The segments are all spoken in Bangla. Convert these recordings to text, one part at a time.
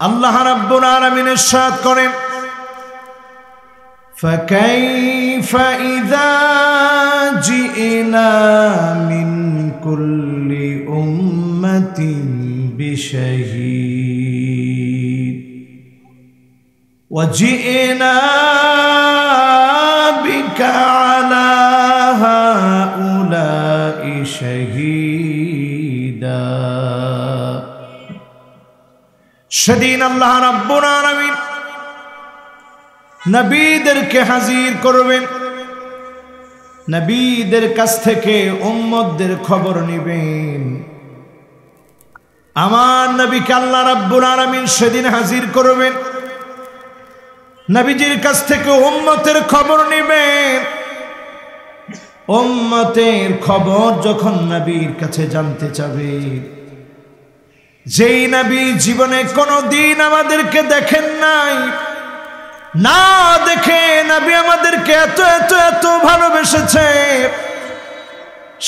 আল্লাহ রাব্বুল আলামিন ইরশাদ করেন, فَكَيْفَ إِذَا جِئْنَا مِنْ كُلِّ أُمَّةٍ بِشَهِيدٍ وَجِئْنَا بِكَ عَلَى هَؤُلَاءِ شَهِيدًا। সেদিন আল্লাহ রাব্বুল আলামিন নবীদেরকে হাজির করবেন, নবীদের কাছ থেকে উম্মতদের খবর নেবেন। আমার নবীকে আল্লাহ রাব্বুল আলামিন সেদিন হাজির করবেন, নবীজির কাছ থেকে উম্মতের খবর নেবেন। উম্মতের খবর যখন নবীর কাছে জানতে চাবে, যেই নবী জীবনে কোনোদিন আমাদেরকে দেখেন নাই, না দেখে নবী আমাদেরকে এত এত এত ভালোবেসেছে,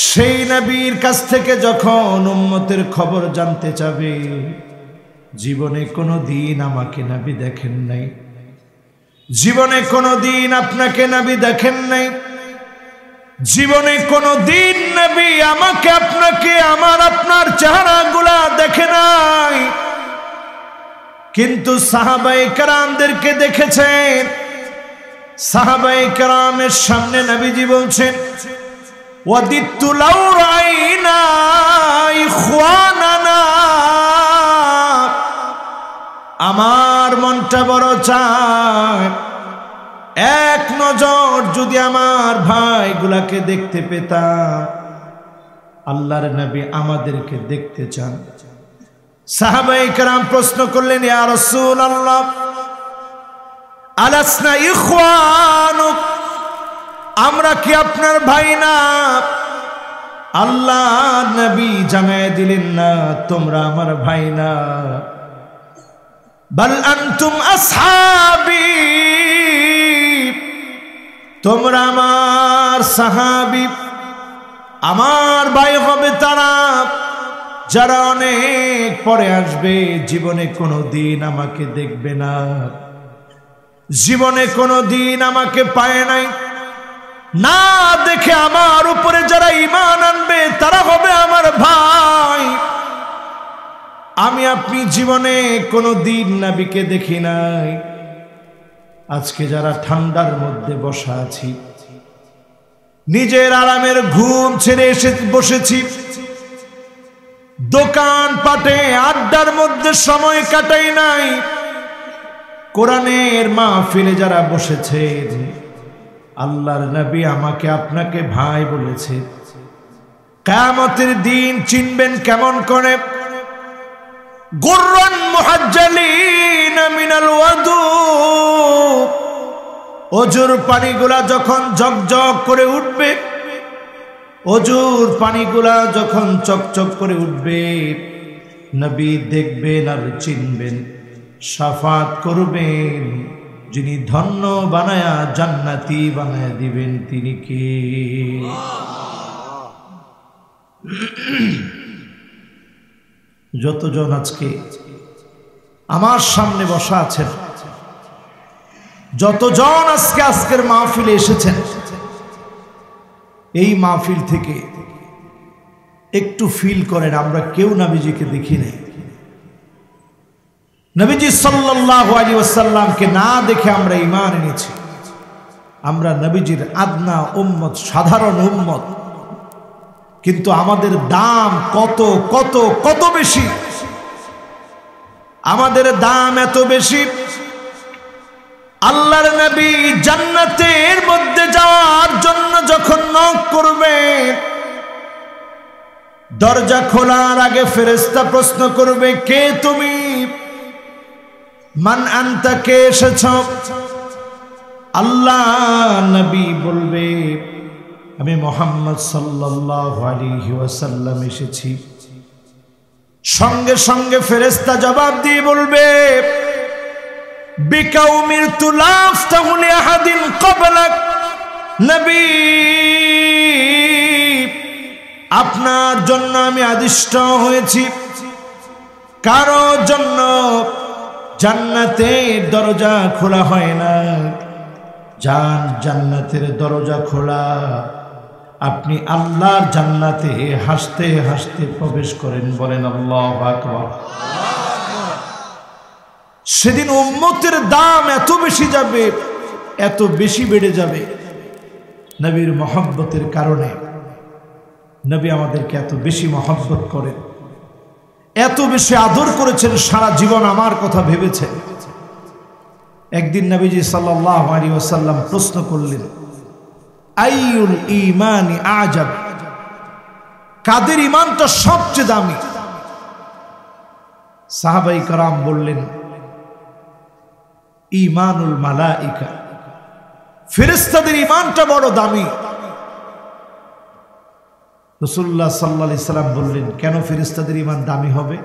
সেই নবীর কাছ থেকে যখন উম্মতের খবর জানতে চাবে, জীবনে কোনোদিন আমাকে নবী দেখেন নাই, জীবনে কোনোদিন আপনাকে নবী দেখেন নাই, জীবনে কোনোদিন নবী আমাকে আপনাকে আমার আপনার চেহারাগুলা দেখে নাই, কিন্তু সাহাবায়ে কেরামদেরকে দেখেছেন। সাহাবায়ে কেরামের সামনে নবীজি বলছেন, ওয়াদিতু লাউ রাইনা ইখওয়ানানা, আমার মনটা বড় চায় এক নজর যদি আমার ভাইগুলাকে দেখতে পেতাম। আল্লাহর নবী আমাদেরকে দেখতে চান। সাহাবায়ে কেরাম প্রশ্ন করলেন, ইয়া রাসূলুল্লাহ আলাসনা ইখওয়ানুক, আমরা কি আপনার ভাই না? আল্লাহ নবী জানায় দিলেন, না, তোমরা আমার ভাই না, বাল আনতুম আসহাবী, তোমরা আমার সাহাবী, আমার ভাই হবে তারা যারা অনেক পরে আসবে, জীবনে কোনোদিন আমাকে দেখবে না, জীবনে কোনোদিন আমাকে পায় নাই, না দেখে আমার উপরে যারা ঈমান আনবে তারা হবে আমার ভাই। আমি আপনি জীবনে কোনোদিন নবীকে দেখি নাই। আজকে যারা ঠান্ডার মধ্যে বসা আছি, নিজের আরামের ঘুম ছেড়ে এসে বসেছি, দোকান পাটে আড্ডার মধ্যে সময় কাটাই নাই, কোরআনের মাহফিলে যারা বসেছে, আল্লাহর নবী আমাকে আপনাকে ভাই বলেছে। কিয়ামতের দিন চিনবেন কেমন করে? গুররান মুহাজ্জালিন মিনাল ওয়াদু, ওজুর পানিগুলা যখন ঝকঝক করে উঠবে, ওজুর পানিগুলা যখন চকচক করে উঠবে, নবী দেখবেন আর চিনবেন, শাফাত করবেন। যিনি ধন্য বানায়া জান্নাতি বানায়া দিবেন তিনি কে? যতজন আজকে আমার সামনে বসা আছেন, যতজন আজকের মাহফিলে এসেছেন, এই মাহফিল থেকে একটু ফিল করেন, আমরা কেউ নবীজিকে দেখি নাই। নবীজি সাল্লাল্লাহু আলাইহি ওয়াসাল্লামকে না দেখে আমরা ঈমান এনেছি। আমরা নবীজির আদনা উম্মত, সাধারণ উম্মত, কিন্তু আমাদের দাম কত কত কত বেশি। আমাদের দাম এত বেশি, আল্লাহর নবী জান্নাতের মধ্যে যাওয়ার জন্য যখন নক করবে, দরজা খোলার আগে ফেরেশতা প্রশ্ন করবে, কে তুমি? মান আনতা, কে এসেছ? আল্লাহ নবী বলবে, আমি মুহাম্মদ সাল্লাল্লাহু আলাইহি ওয়াসাল্লাম এসেছি। সঙ্গে সঙ্গে ফেরেশতা জবাব দিয়ে বলবে, বিকা উমিরতু লা আফতাহু লিআহাদিন ক্বাবলাক, নবী আপনার জন্য আমি আদিষ্ট হয়েছি, কারো জন্য জান্নাতের দরজা খোলা হয় না। যান, জান্নাতের দরজা খোলা, আপনি আল্লাহর জান্নাতে হাসতে হাসতে প্রবেশ করেন। বলেন আল্লাহু আকবার। সেদিন উম্মতের দাম এত বেশি যাবে, এত বেশি বেড়ে যাবে নবীর মহব্বতের কারণে। নবী আমাদেরকে এত বেশি মহব্বত করেন, এত বেশি আদর করেছেন, সারা জীবন আমার কথা ভেবেছেন। একদিন নবীজি সাল্লাল্লাহু আলাইহি ওয়াসাল্লাম প্রশ্ন করলেন, আইয়ুল ঈমানি আজাব, কাদের ঈমানটা সবচেয়ে দামি? সাহাবায়ে কেরাম বললেন, ঈমানুল মালাইকা, ফেরেশতাদের ঈমানটা বড় দামি। রাসূলুল্লাহ সাল্লাল্লাহু আলাইহি সাল্লাম বললেন, কেন ফেরেশতাদের ঈমান দামি হবে?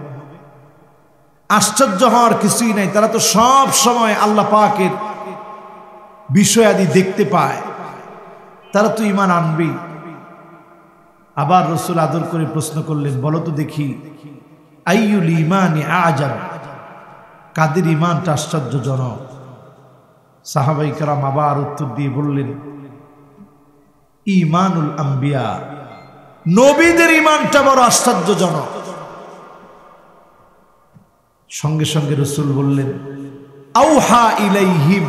আশ্চর্য হওয়ার কিছুই নাই, তারা তো সব সময় আল্লাহ পাকের বিষয়াদি দেখতে পায়, তারা তো ঈমান আনবেই। আবার রাসূল আদর করে প্রশ্ন করলেন, বলো তো দেখি, আইয়ুল ঈমানি আজাব, কাদের ঈমানটা আশ্চর্যজনক? সাহাবায়ে কেরাম আবার উত্তর দিয়ে বললেন, ঈমানুল আম্বিয়া, নবীদের ঈমানটা বড় আশ্চর্যজনক। সঙ্গে সঙ্গে রাসূল বললেন, আউহা ইলাইহিম,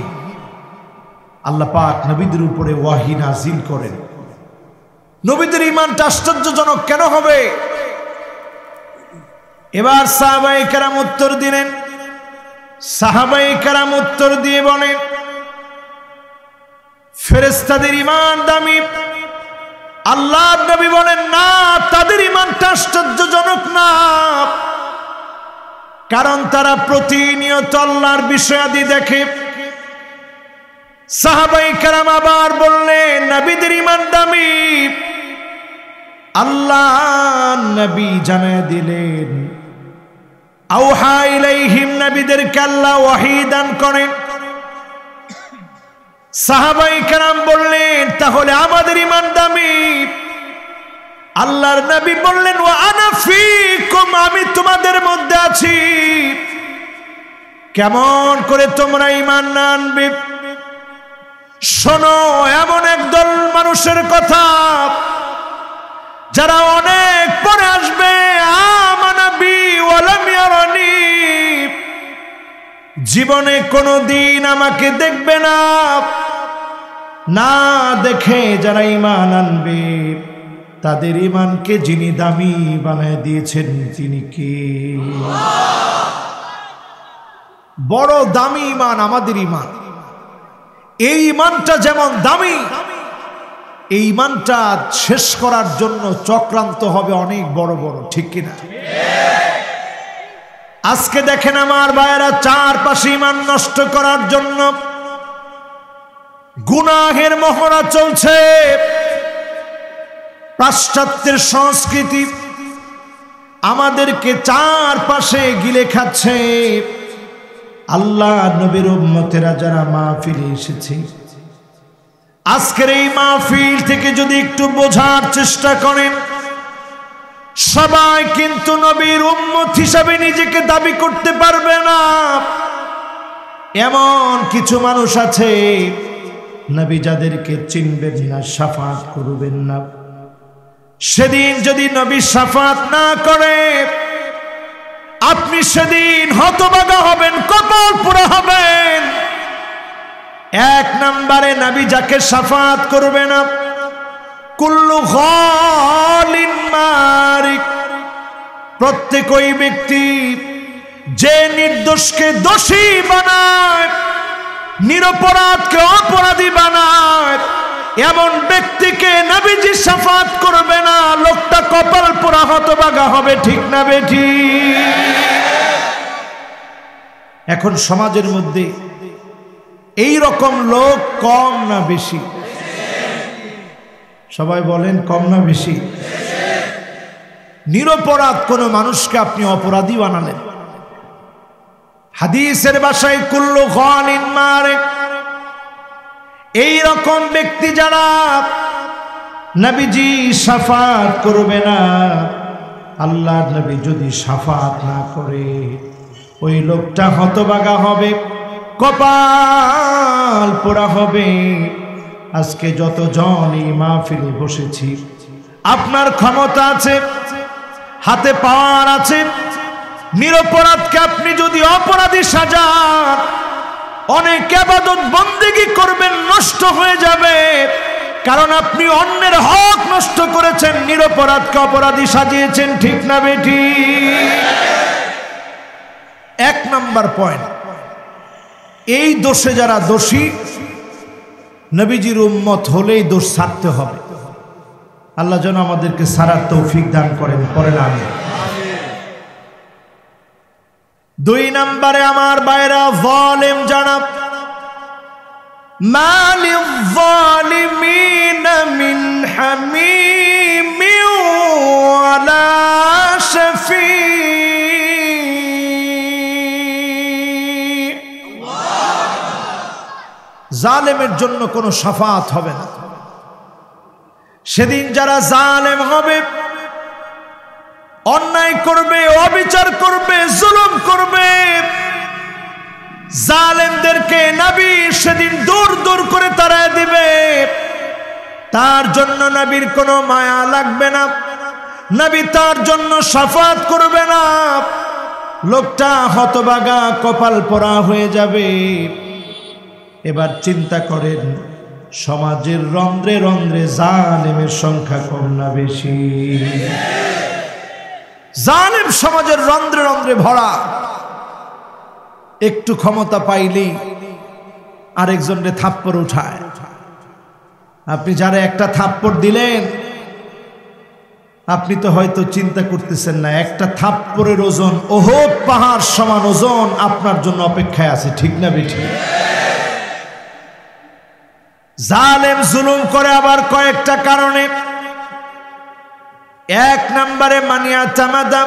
আল্লাহ পাক নবীদের উপরে ওয়াহি নাজিল করেন। নবীদের ঈমানটা আশ্চর্যজনক কেন হবে? এবার সাহাবায়ে কেরাম উত্তর দিলেন। সাহাবায়ে কেরাম উত্তর দিয়ে বলেন, ফেরেশতাদের ঈমান দামি। আল্লাহর নবী বলেন, না, তাদের ঈমানটা আশ্চর্যজনক না, কারণ তারা প্রতিনিয়ত আল্লাহর বিষয়াদি দেখে। সাহাবায়ে কেরাম আবার বললেন, নবীদের ঈমান দামি। আল্লাহ নবী জানায় দিলেন, আউহা ইলাইহিম, নবীদেরকে আল্লাহ ওয়াহী দান করেন। সাহাবায়ে কেরাম বললেন, তাহলে আমাদের ঈমান দামি। আল্লাহর নবী বললেন, ওয়া আনা ফীকুম, আমি তোমাদের মধ্যে আছি। কেমন করে তোমরা ঈমান না আনবে? শোনো, এমন একদল মানুষের কথা যারা অনেক পরে আসবে, আমানা বি ওয়া লাম ইয়ারানি, জীবনে কোনোদিন আমাকে দেখবে না। না দেখে যারা ঈমান আনবে, তাদের ঈমানকে যিনি দামি বানায় দিয়েছেন তিনি কে? বড় দামি ঈমান আমাদের ঈমান। এই ঈমানটা যেমন দামি, এই ঈমানটা শেষ করার জন্য চক্রান্ত হবে অনেক বড় বড়, ঠিক কিনা? আজকে দেখেন আমার ভাইয়েরা, চারপাশে ঈমান নষ্ট করার জন্য গুনাহের মহড়া চলছে। পাশ্চাত্যের সংস্কৃতি আমাদেরকে চারপাশে গিলে খাচ্ছে। আল্লাহ নবীর উম্মতেরা যারা মাহফিলে এসেছে, আজকের এই মাহফিল থেকে যদি একটু বোঝার চেষ্টা করেন, সবাই কিন্তু নবীর উম্মত হিসাবে নিজেকে দাবি করতে পারবে না। এমন কিছু মানুষ আছে, নবী যাদেরকে চিনবেন না, শাফাত করবেন না। সেদিন যদি নবী শাফাত না করে, আপনি সেদিন হতভাগা হবেন, কপাল পোড়া হবেন। এক নম্বরে নবী যাকে শাফাত করবে না, কুল্লু গালিন মারিক, প্রত্যেক ওই ব্যক্তি যে নির্দোষকে দোষী বানায়, নিরপরাধকে অপরাধী বানায়, এমন ব্যক্তিকে নবীজি শাফাত করবে না। লোকটা কপাল পোড়া হতভাগা হবে, ঠিক না বেঠি? এখন সমাজের মধ্যে এই রকম লোক কম না বেশি? সবাই বলেন, কম না বেশি? নিরপরাধ কোন মানুষকে আপনি অপরাধী বানালেন। হাদিসের ভাষায় কুল্লু গালিন মারিক, এই রকম ব্যক্তি যারা নবীজি শাফাত করবে না, আল্লাহর নবী যদি শাফাত না করে, ওই লোকটা হতভাগা হবে, কপাল পোড়া হবে। আজকে যতজন এই মাহফিলে বসেছি, আপনার ক্ষমতা আছে, হাতে পাওয়ার আছে, নিরপরাধকে আপনি যদি অপরাধী সাজান, অনেক ইবাদত বন্দেগী করবেন, নষ্ট হয়ে যাবে। কারণ আপনি অন্যের হক নষ্ট করেছেন, নিরপরাধকে অপরাধী সাজিয়েছেন, ঠিক না বেটি? এক নাম্বার পয়েন্ট, এই দোষে যারা দোষী, নবীজির উম্মত হলেই দোষ ছাড়তে হবে। আল্লাহ যেন আমাদেরকে সারার তৌফিক দান করেন, পড়েন আমিন। দুই নম্বরে আমার ভাইরা, যালিম জানাব মালিল যালিমিনা মিন হামিমি ওয়ালা শাফি। জালেমের জন্য কোনো শাফাত হবে না। সেদিন যারা জালেম হবে, অন্যায় করবে, অবিচার করবে, জুলুম করবে, জালেমদেরকে নবী সেদিন দূর দূর করে তাড়ায় দিবে। তার জন্য নবীর কোনো মায়া লাগবে না, নবী তার জন্য শাফাত করবে না। লোকটা হতভাগা, কপাল পোড়া হয়ে যাবে। এবার চিন্তা করেন, সমাজের রন্ধ্রে রন্ধ্রে জালেমের সংখ্যা কম না বেশি? জালেম সমাজের রন্ধ্রে রন্ধ্রে ভরা। একটু ক্ষমতা পাইলেই আরেকজনকে থাপ্পড় উঠায়। আপনি যারা একটা থাপ্পড় দিলেন, আপনি তো হয়তো চিন্তা করতেছেন না, একটা থাপ্পড়ের ওজন ওহদ পাহাড় সমান ওজন আপনার জন্য অপেক্ষায় আছে, ঠিক না বেঠি? জালেম জুলুম করে আবার কয়েকটা কারণে। এক নম্বরে, মানিয়া তামাদা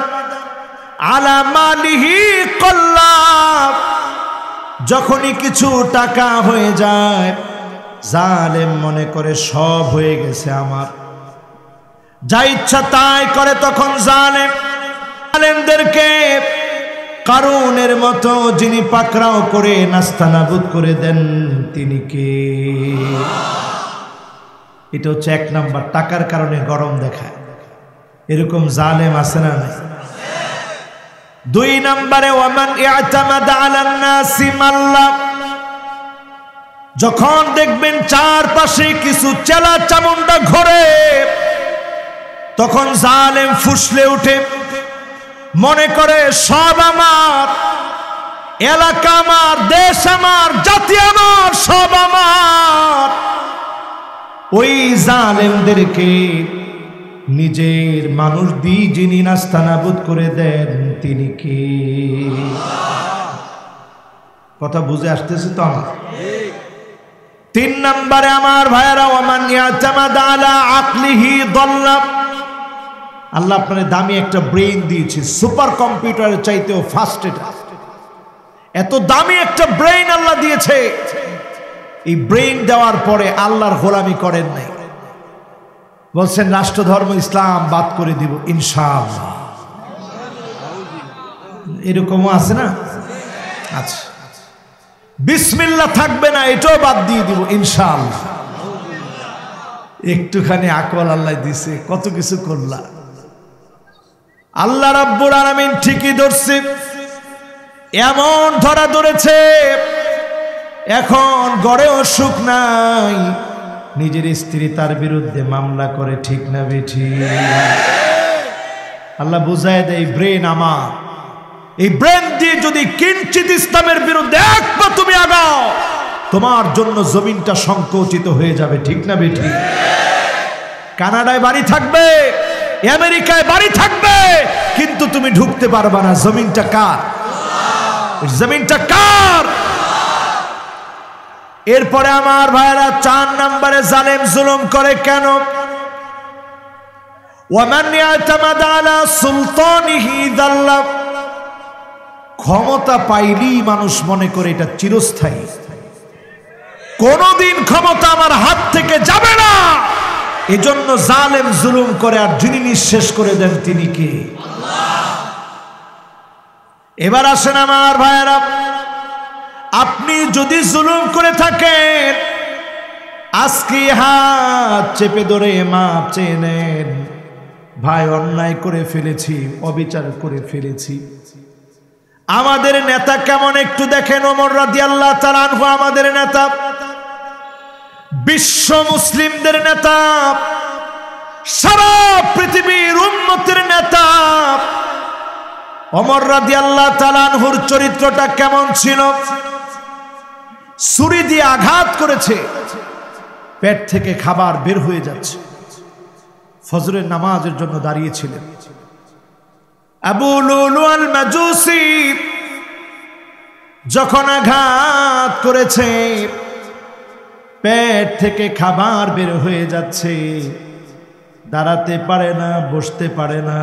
আলা মালিহি কল্লাব। যখনই কিছু টাকা হয়ে যায়, জালেম মনে করে সব হয়ে গেছে আমার, যা ইচ্ছা তাই করে। তখন জালেমদেরকে কারুনের মতো, যিনি পাকড়াও করে নাস্তানাবুদ করে দেন, তিনি কে? এটা হচ্ছে এক নাম্বার, টাকার কারণে গরম দেখায়। এরকম জালেম আছে না? দুই নম্বরে, ওয়ামান ইআতামাদা আলান নাসি মাল্লা। যখন দেখবেন চারপাশে কিছু চেলা চামুন্ডা ঘোরে, তখন জালেম ফুসলে উঠে, মনে করে সব আমার, এলাকা আমার, দেশ আমার, জাতি আমার, সব আমার। ওই জালেমদেরকে নিজের মানুষ দিয়ে যিনি নাস্তানাবুদ করে দেন, তিনি কে? কথা বুঝে আসতেছে তো আমার? তিন নম্বরে আমার ভাইয়েরা, ওয়ামান ইয়াতামাদা আলা আকলিহি দাল্লা। আল্লাহ আপনার দামি একটা ব্রেইন দিয়েছে, সুপার কম্পিউটারের চাইতেও ফাস্ট। এটা এত দামি একটা ব্রেইন আল্লাহ দিয়েছে। এই ব্রেইন দেওয়ার পরে আল্লাহর গোলামি করেন নাই, বলছেন রাষ্ট্র ধর্ম ইসলাম বাদ করে দিব ইনশাআল্লাহ। এরকমও আছে না? আচ্ছা, বিসমিল্লাহ থাকবে না, এটাও বাদ দিয়ে দিব ইনশাআল্লাহ। একটুখানি আকল আল্লাহ দিছে, কত কিছু করলা। আল্লাহ রাব্বুল আলামিন ঠিকই ধরছে, এমন ধরা ধরেছে, এখন গড়েও সুখ নাই। নিজের স্ত্রী তার বিরুদ্ধে মামলা করে, ঠিক না বেঠি? আল্লাহ বুঝায় দেয়, ব্রেন আমার, এই ব্রেন দিয়ে যদি কিঞ্চিত ইসলামের বিরুদ্ধে এক পা তুমি আগাও, তোমার জন্য জমিনটা সংকুচিত হয়ে যাবে, ঠিক না বেঠি? কানাডায় বাড়ি থাকবে, আমেরিকায় বাড়ি থাকবে, কিন্তু তুমি ঢুকতে পারবা না। জমিনটা কার? জমিনটা কার? এরপরে আমার ভাইরা, 4 নম্বরে জালেম জুলুম করে কেন? ওয়ামান ইয়াতামাদা আলা সুলতানিহি দাল্লা। ক্ষমতা পাইলেই মানুষ মনে করে এটা চিরস্থায়ী, কোনদিন ক্ষমতা আমার হাত থেকে যাবে না। এজন্য জালেম জুলুম করে, আর যিনি নিঃশেষ করে দেন তিনি কে? এবার আসেন আমার ভাইয়েরা, আপনি যদি জুলুম করে থাকেন আজকে হাত চেপে ধরে মাপ চেয়ে নেন। ভাই অন্যায় করে ফেলেছি, অবিচার করে ফেলেছি। আমাদের নেতা কেমন একটু দেখেন। ওমর রাদিয়াল্লাহু তাআলা আনহু আমাদের নেতা, বিশ্ব মুসলিমদের নেতা, সারা পৃথিবীর উম্মতের নেতা। ওমর রাদিয়াল্লাহু তাআলা আনহুর চরিত্রটা কেমন ছিল? ছুরি দিয়ে আঘাত করেছে, পেট থেকে খাবার বের হয়ে যাচ্ছে। ফজরের নামাজের জন্য দাঁড়িয়েছিলেন। আবু লুলু আল মাজুসি যখন আঘাত করেছে, পেট থেকে খাবার বের হয়ে যাচ্ছে, দাঁড়াতে পারে না, বসতে পারে না,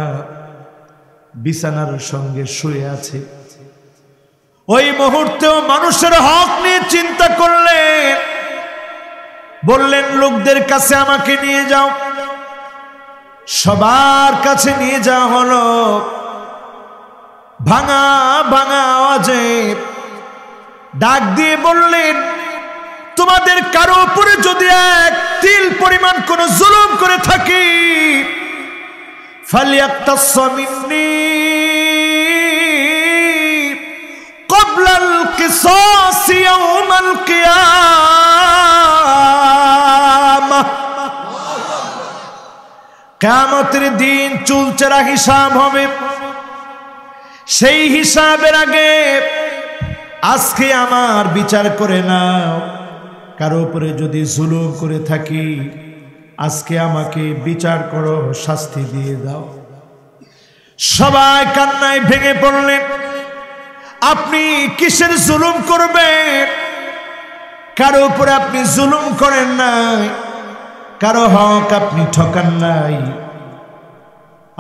বিছানার সঙ্গে শুয়ে আছে। ওই মুহূর্তেও মানুষের হক নিয়ে চিন্তা করলেন, বললেন লোকদের কাছে আমাকে নিয়ে যাও। সবার কাছে নিয়ে যাওয়া হলো। ভাঙা ভাঙা আওয়াজে ডাক দিয়ে বললেন, তোমাদের কারো উপরে যদি এক তিল পরিমাণ কোন জুলুম করে থাকি, ফালিয়াক্তাস মিন্নি ক্বাবলাল কিসাস ইয়াউমাল কিয়ামাহ। কিয়ামতের দিন চুলচেরা হিসাব হবে। সেই হিসাবের আগে আজকে আমার বিচার করে নাও। কারো উপরে যদি জুলুম করে থাকি আজকে আমাকে বিচার করো, শাস্তি দিয়ে দাও। সবাই কান্নায় ভেঙে পড়লেন। আপনি কিসের জুলুম করবেন? কারো উপরে আপনি জুলুম করেন নাই, কারো হক আপনি ঠকান নাই।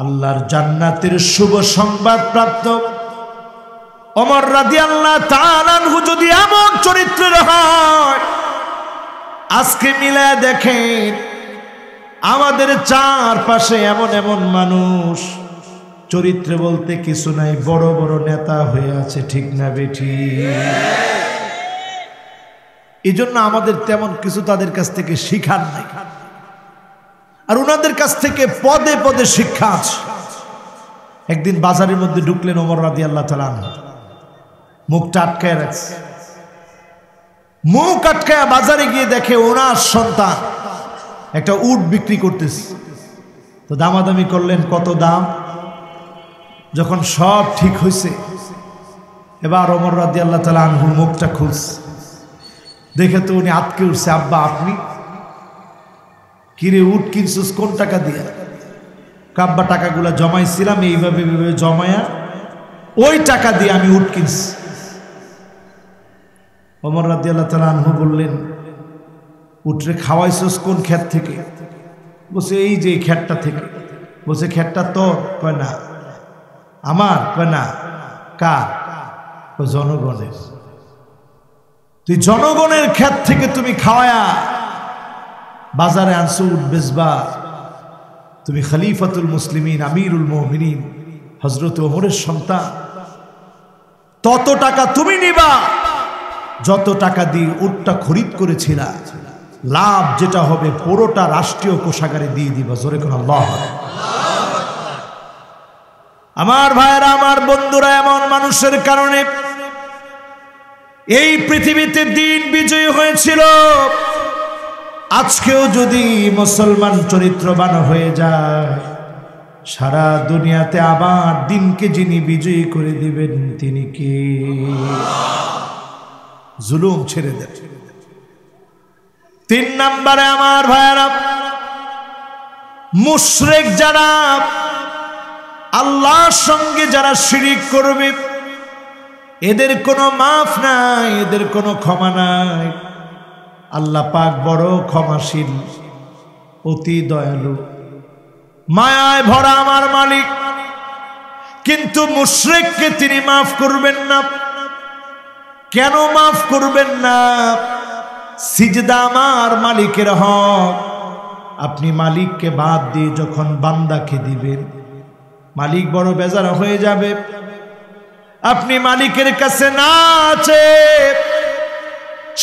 আল্লাহর জান্নাতের শুভ সংবাদ প্রাপ্ত ওমর রাদিয়াল্লাহু তাআলা আনহু যদি এমন চরিত্রের হয়, আজকে মিলায় দেখেন আমাদের চারপাশে এমন এমন মানুষ, চরিত্র বলতে কিছু নাই, বড় বড় নেতা হয়ে আছে, ঠিক না বেঠি? এই জন্য আমাদের তেমন কিছু তাদের কাছ থেকে শিখার নাই, আর ওনাদের কাছ থেকে পদে পদে শিক্ষা আছে। একদিন বাজারের মধ্যে ঢুকলেন ওমর রাদিয়াল্লাহু তাআলা, মুখটা আটকায় রাখছে। মুখ আটকায় বাজারে গিয়ে দেখে ওনার সন্তান একটা উট বিক্রি করতেছে। তো দামাদামি করলেন, কত দাম। যখন সব ঠিক হয়েছে, এবার ওমর রাদিয়াল্লাহু তাআলা আনহু মুখটা খুলছে। দেখে তো উনি আটকে উঠছে। আব্বা আপনি? কিরে উট কিনছিস কোন টাকা দিয়ে? কাব্বা টাকাগুলা জমাইছিলাম এইভাবে জমায়া, ওই টাকা দিয়ে আমি উট কিনছি। ওমর রাদিয়াল্লাহু তাআলা আনহু বললেন, উটরে খাওয়াইছিস কোন ক্ষেত থেকে? বলছে এই যে ক্ষেতটা থেকে। বলছে ক্ষেতটা তোর? কয় না। আমার? কয় না। কার? জনগণের। তুই জনগণের ক্ষেত থেকে তুমি খাওয়ায়া বাজারে আনছো উট বেচবা। তুমি খলিফাতুল মুসলিমিন, আমিরুল মুমিনিন হযরত ওমরের সন্তান, তত টাকা তুমি নিবা যত টাকা দিয়ে উটটা খরিদ করেছিলা। লাভ যেটা হবে পুরোটা রাষ্ট্রীয় কোষাগারে দিয়ে দিবা। জোরে কোন আল্লাহ। আমার ভাইরা, আমার বন্ধুরা, এমন মানুষের কারণে এই পৃথিবীতে দিন বিজয়ী হয়েছিল। আজকেও যদি মুসলমান চরিত্রবান হয়ে যায়, সারা দুনিয়াতে আবার দিনকে যিনি বিজয়ী করে দিবেন তিনি কে? জুলুম ছেড়ে দেন। 3 নম্বরে আমার ভাইরা, মুশরিক যারা, আল্লাহর সঙ্গে যারা শিরিক করবে, এদের কোনো মাফ নাই, এদের কোনো ক্ষমা নাই। আল্লাহ পাক বড় ক্ষমাশীল, অতি দয়ালু, মায়ায় ভরা আমার মালিক। কিন্তু মুশরিককে তিনি মাফ করবেন না। কেন মাফ করবেন না? সিজদা আমার মালিকের হক। আপনি মালিককে বাদ দিয়ে যখন বান্দাকে দিবেন, মালিক বড় বেজার হয়ে যাবে। আপনি মালিকের কাছে না আছে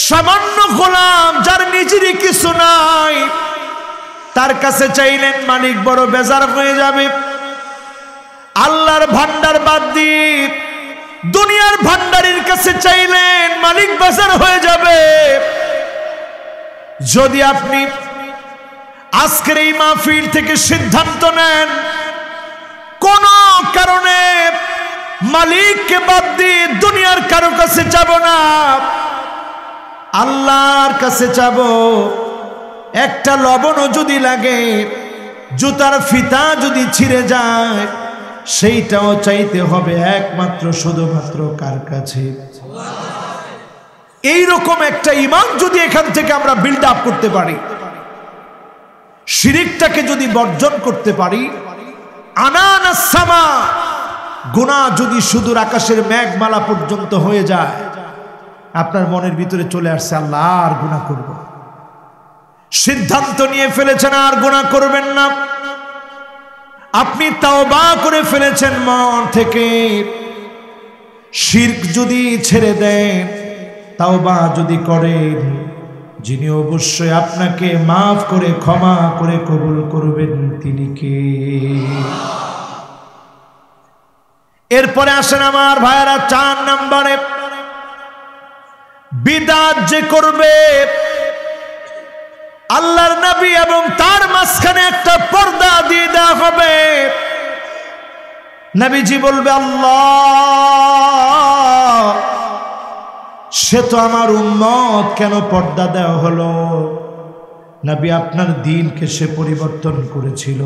সামান্য গোলাম যার নিজেরই কিছু নাই তার কাছে চাইলেন, মালিক বড় বেজার হয়ে যাবে। আল্লাহর ভান্ডার বাদ দিয়ে দুনিয়ার ভান্ডারের কাছে চাইলেন, মালিক বেজার হয়ে যাবে। যদি আপনি আজকের এই মাহফিল থেকে সিদ্ধান্ত নেন কোন কারণে মালিককে বাদ দিয়ে দুনিয়ার কারো কাছে যাব না, আল্লাহর কাছে যাব, একটা লবণও যদি লাগে, জুতার ফিতা যদি ছিঁড়ে যায়, সেইটাও চাইতে হবে একমাত্র শুধুমাত্র কার কাছে? এইরকম একটা ঈমান যদি এখান থেকে আমরা বিল্ড আপ করতে পারি, শিরিকটাকে যদি বর্জন করতে পারি, আনানাস সামা, গুনাহ যদি সুদূর আকাশের মেঘমালা পর্যন্ত হয়ে যায়, আপনার মনের ভিতরে চলে আসছে আল্লাহ আর গুনাহ করব, সিদ্ধান্ত নিয়ে ফেলেছেন আর গুনাহ করবেন না, আপনি তাওবা করে ফেলেছেন মন থেকে, শিরক যদি ছেড়ে দেন, তাওবা যদি করেন, যিনি অবশ্যই আপনাকে মাফ করে ক্ষমা করে কবুল করবেন তিনি কে? এরপরে আসেন আমার ভাইয়েরা 4 নম্বরে, বিদআত যে করবে আল্লাহর নবী এবং তার মাঝখানে একটা পর্দা দিয়ে দেওয়া হবে। নবীজি বলবে আল্লাহ, সে তো আমার উম্মত, কেন পর্দা দেওয়া হলো? নবী আপনার দ্বীনকে সে পরিবর্তন করেছিল।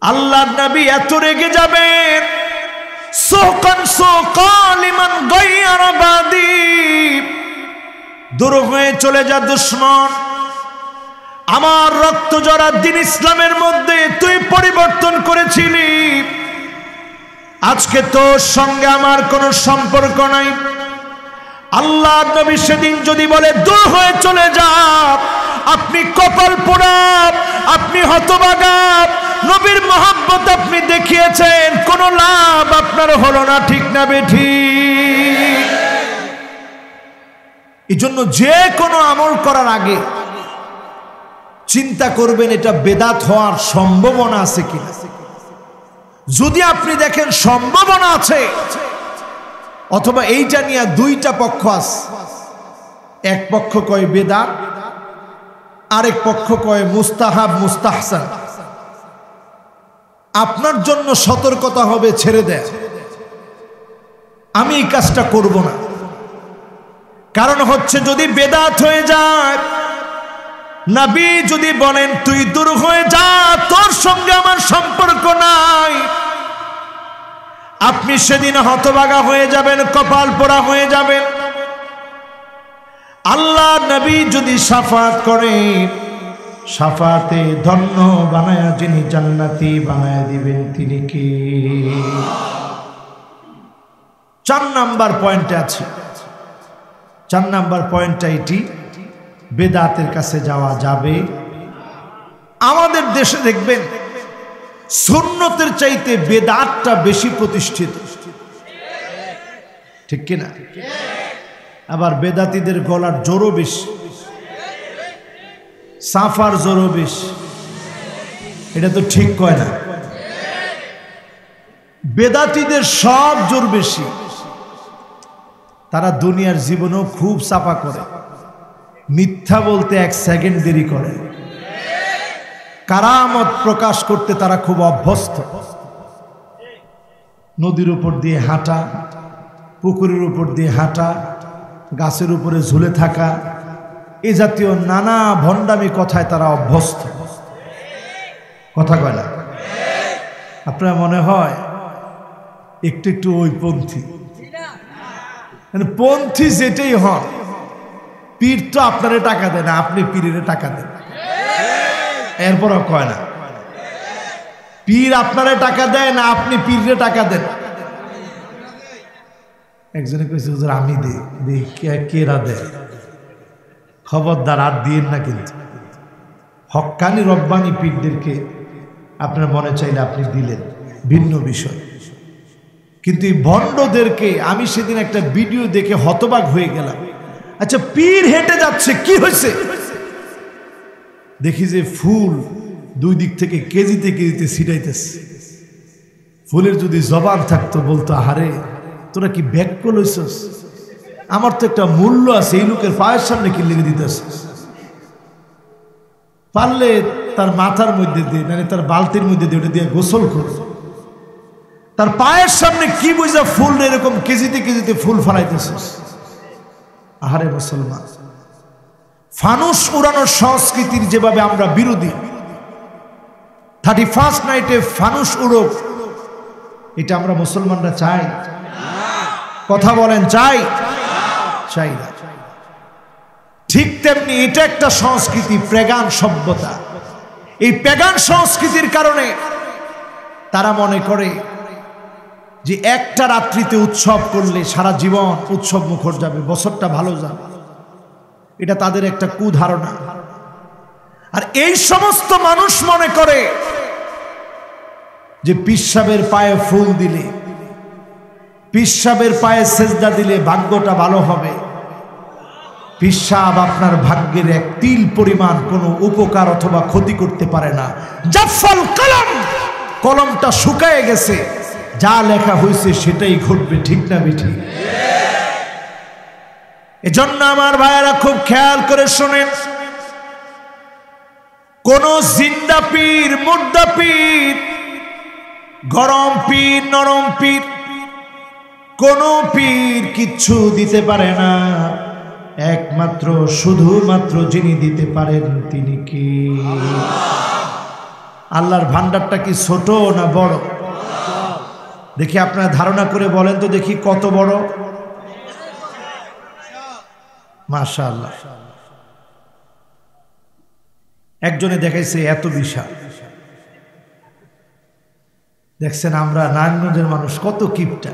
আল্লাহর নবী এত রেগে যাবেন, সুকান সুকালিমান গায়রা বাদি, দূর হয়ে চলে যা দুশ্মন, আমার রক্ত জড়া দ্বীন ইসলামের মধ্যে তুই পরিবর্তন করেছিলি, আজকে তোর সঙ্গে আমার কোনো সম্পর্ক নাই। আল্লাহ নবী সেদিন যদি বলে দূর হয়ে চলে যা, আপনি কপাল পোড়া, আপনি হতভাগা, নবীর মহব্বত আপনি দেখিয়েছেন, কোনো লাভ আপনার হলো না, ঠিক না বেঠিক? এই জন্য যে কোনো আমল করার আগে চিন্তা করবেন এটা বেদাত হওয়ার সম্ভাবনা আছে কিনা। যদি আপনি দেখেন সম্ভাবনা আছে, অথবা এইটা নিয়ে দুইটা পক্ষ আছে, এক পক্ষ কয় বেদাত, আরেক পক্ষ কয় মুস্তাহাব মুস্তাহসান, আপনার জন্য সতর্কতা হবে ছেড়ে দেয়, আমি এই কাজটা করব না। কারণ হচ্ছে যদি বেদাত হয়ে যায়, নবী যদি বলেন তুই দূর হয়ে যা, তোর সঙ্গে আমার সম্পর্ক নাই, আপনি সেদিন হতভাগা হয়ে যাবেন, কপাল পোড়া হয়ে যাবেন। আল্লাহ নবী যদি শাফাত করে, শাফাতে ধন্য বানায়া যিনি জান্নাতি বানায়া দিবেন তিনি কে? 4 নাম্বার পয়েন্টে আছে। 4 নাম্বার পয়েন্টটা এটি, বেদাতের কাছে যাওয়া যাবে। আমাদের দেশে দেখবেন সুন্নতের চাইতে বেদাতটা বেশি প্রতিষ্ঠিত, ঠিক কিনা? আবার বেদাতীদের গলার জোরও বেশি, সাফার জোরও বেশি, এটা তো ঠিক কয় না। বেদাতীদের সব জোর বেশি, তারা দুনিয়ার জীবনেও খুব চাপা করে, মিথ্যা বলতে 1 সেকেন্ড দেরি করে, কারামত প্রকাশ করতে তারা খুব অভ্যস্ত। নদীর উপর দিয়ে হাঁটা, পুকুরের উপর দিয়ে হাঁটা, গাছের উপরে ঝুলে থাকা, এই জাতীয় নানা ভণ্ডামি কথায় তারা অভ্যস্ত। কথা কয় না? আপনার মনে হয় একটু একটু ওই পন্থী, মানে পন্থী যেটাই হন, পীর তো আপনারে টাকা দেয় না, আপনি পীরের টাকা দেন, এরপরও কয় না। পীর আপনারে টাকা দেয় না, আপনি পীরে টাকা দেন। একজনে কইছে হুজুর আমি দেই, কেরা দেয়? খবরদার আর দিয়েন না, কিন্তু হক্কানি রব্বানি পীরদেরকে আপনার মনে চাইলে আপনি দিলেন, ভিন্ন বিষয়। কিন্তু এই ভণ্ডদেরকে আমি সেদিন একটা ভিডিও দেখে হতবাক হয়ে গেলাম। আচ্ছা, পীর হেঁটে যাচ্ছে, কি হয়েছে? দেখি যে ফুল দুই দিক থেকে কেজিতে কেজিতে ছিটাইতেছে। ফুলের যদি জবান থাকতো বলতো, আহারে তোরা কি ব্যাগ লইছস, আমার তো একটা মূল্য আছে, এই লোকের পায়ের সামনে কি লেগে দিতেছ, পারলে তার মাথার মধ্যে দিয়ে, মানে তার বালতির মধ্যে দিয়ে ওটা দিয়ে গোসল কর। তার পায়ের সামনে কি বুঝা ফুল এরকম কেজিতে কেজিতে ফুল ফলাইতেছিস। আহারে মুসলমান, ফানুস উড়ানোর সংস্কৃতির যেভাবে আমরা বিরোধী, 31st নাইটে ফানুস উড়োক, এটা আমরা মুসলমানরা চাই? কথা বলেন, চাই? চাই না। ঠিক তেমনি এটা একটা সংস্কৃতি, প্যাগান সভ্যতা। এই প্যাগান সংস্কৃতির কারণে তারা মনে করে যে একটা রাত্রিতে উৎসব করলে সারা জীবন উৎসব মুখর যাবে, বছরটা ভালো যাবে। এটা তাদের একটা কুধারণা। আর এই সমস্ত মানুষ মনে করে যে পীর সাহেবের পায়ে ফুল দিলে, পীর সাহেবের পায়ে সেজদা দিলে ভাগ্যটা ভালো হবে। পীর সাহেব আপনার ভাগ্যের এক তিল পরিমাণ কোনো উপকার অথবা ক্ষতি করতে পারে না। জাফল কলম, কলমটা শুকায় গেছে, যা লেখা হয়েছে সেটাই ঘটবে, ঠিক না বেঠি? এজন্য আমার ভাইয়েরা খুব খেয়াল করে শোনেন, কোন জিন্দা পীর, মুর্দা পীর, গরম পীর, নরম পীর, কোন পীর কিচ্ছু দিতে পারে না। একমাত্র শুধুমাত্র যিনি দিতে পারেন তিনি কি? আল্লাহর ভান্ডারটা কি ছোট না বড়? দেখি আপনারা ধারণা করে বলেন তো দেখি কত বড়। মাশাআল্লাহ। একজনে দেখাইছে এত বিশাল। দেখছেন আমরা নারায়ণগঞ্জের মানুষ কত কিপটা,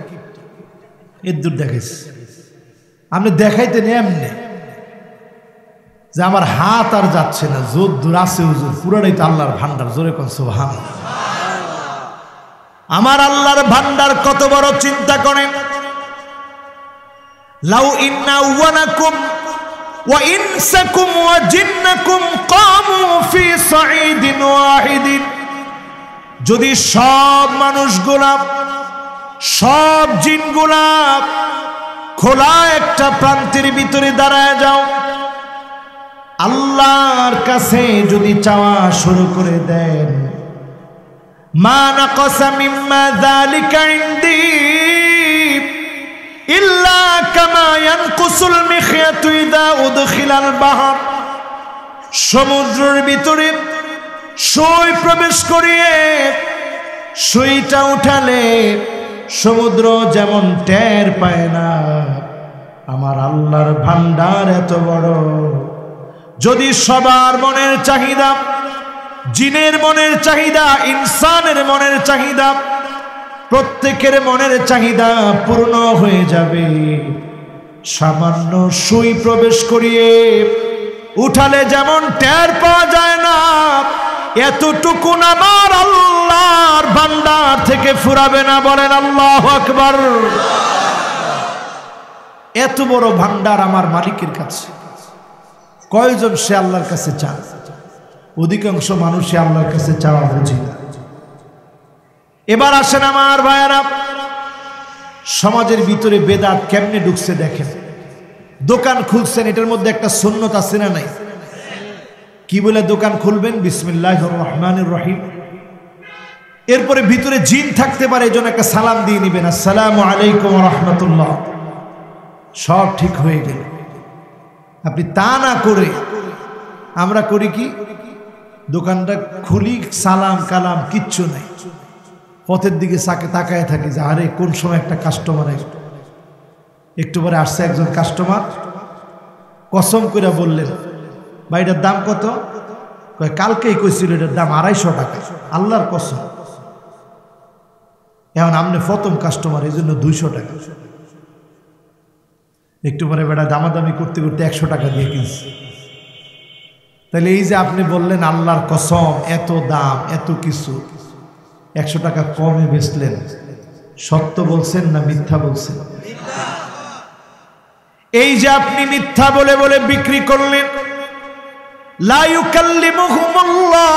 এর দূর দেখাইছে। আপনি দেখাইতে এমনি যে আমার হাত আর যাচ্ছে না, জোর দূর আছে হুজুর, পুরাটাই তো আল্লাহর ভান্ডার। জোরে কোন সুবহানাল্লাহ। আমার আল্লাহর ভান্ডার কত বড় চিন্তা করেন। লাউ ইন্না ওয়ানাকুম ওয়া ইনসাকুম ওয়া জিন্নাকুম কামু ফি সাঈদিন ওয়াহিদিন, যদি সব মানুষগুলা, সব জিনগুলা খোলা একটা প্রান্তের ভিতরে দাঁড়ায় যাও, আল্লাহর কাছে যদি চাওয়া শুরু করে দেন, মা নাকাসা মিম্মা যালিকা ইনদি ইল্লা কামা ইয়ানকুসুল মিখয়াতু ইযা উদখিলাল বাহর, সমুদ্রের ভিতরে সুই প্রবেশ করিয়ে সুইটা উঠালে সমুদ্র যেমন টের পায় না, আমার আল্লাহর ভান্ডার এত বড়। যদি সবার মনের চাহিদা, জিনের মনের চাহিদা, ইনসানের মনের চাহিদা, প্রত্যেকের মনের চাহিদা পূর্ণ হয়ে যাবে, সামান্য সুই প্রবেশ করিয়ে উঠালে যেমন টের পাওয়া যায় না, এতটুকু আমার আল্লাহর ভান্ডার থেকে ফুরাবে না। বলেন আল্লাহু আকবার। এত বড় ভান্ডার আমার মালিকের কাছে। কয়জন সে আল্লাহর কাছে চায়? অধিকাংশ মানুষই আল্লাহর কাছে চাওয়া বুঝি না। এবার আসেন আমার ভাইয়েরা, সমাজের ভিতরে বেদাত কেমনে ঢুকছে দেখেন। দোকান খুলছেন, এটার মধ্যে একটা সুন্নত আছে না নাই? কি বলে দোকান খুলবেন? বিসমিল্লাহির রহমানির রহিম। এরপরে ভিতরে জিন থাকতে পারে, এজন্য একটা সালাম দিয়ে নেবেন, আসসালামু আলাইকুম ওয়া রাহমাতুল্লাহ। সব ঠিক হয়ে গেল। আপনি তা না করে আমরা করি কি, দোকানটা খুলি, সালাম কালাম কিচ্ছু নাই, পথের দিকে তাকায় থাকি যে আরে কোন সময় একটা কাস্টমার আসবে। একটু পরে আসছে একজন কাস্টমার, কসম করে বললেন, ভাই এটার দাম কত? কালকেই কইছিল এটার দাম 250 টাকা। আল্লাহর কসম। এখন আপনি প্রথম কাস্টমার, এই জন্য 200 টাকা। একটু পরে বেটা দামাদামি করতে করতে 100 টাকা দিয়ে কিনছে। তাহলে এই যে আপনি বললেন আল্লাহর কসম, এত দাম, এত কিছু, 100 টাকা কমে বেচলেন, সত্য বলছেন না মিথ্যা বলছেন? এই যে আপনি মিথ্যা বলে বলে বিক্রি করলেন, লা ইউকাল্লিমুহুমুল্লাহ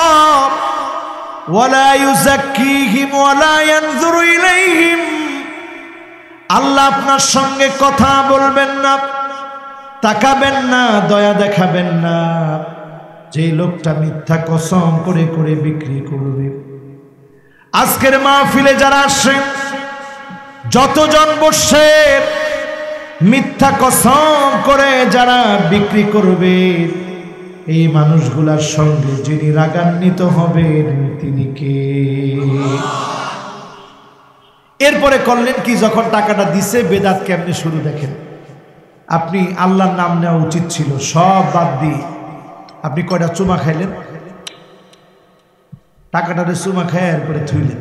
ওয়ালা ইউযাক্কিহিম ওয়ালা ইয়ানজুরু ইলাইহিম, আল্লাহ আপনার সঙ্গে কথা বলবেন না, তাকাবেন না, দয়া দেখাবেন না। যে লোকটা মিথ্যা কসম করে করে বিক্রি করবে, আজকের মাহফিলে যারা আসেন, যতজন বসে মিথ্যা কসম করে যারা বিক্রি করবে, এই মানুষগুলার সঙ্গে যিনি রাগান্বিত হবেন তিনি কে? এরপরে করলেন কি, যখন টাকাটা দিছে বেদাত কেমনে শুরু দেখেন। আপনি আল্লাহর নাম নেওয়া উচিত ছিল, সব বাদ দিয়ে আপনি কয়টা চুমা খাইলেন, টাকাটারে চুমা খায় এরপরে থুইলেন।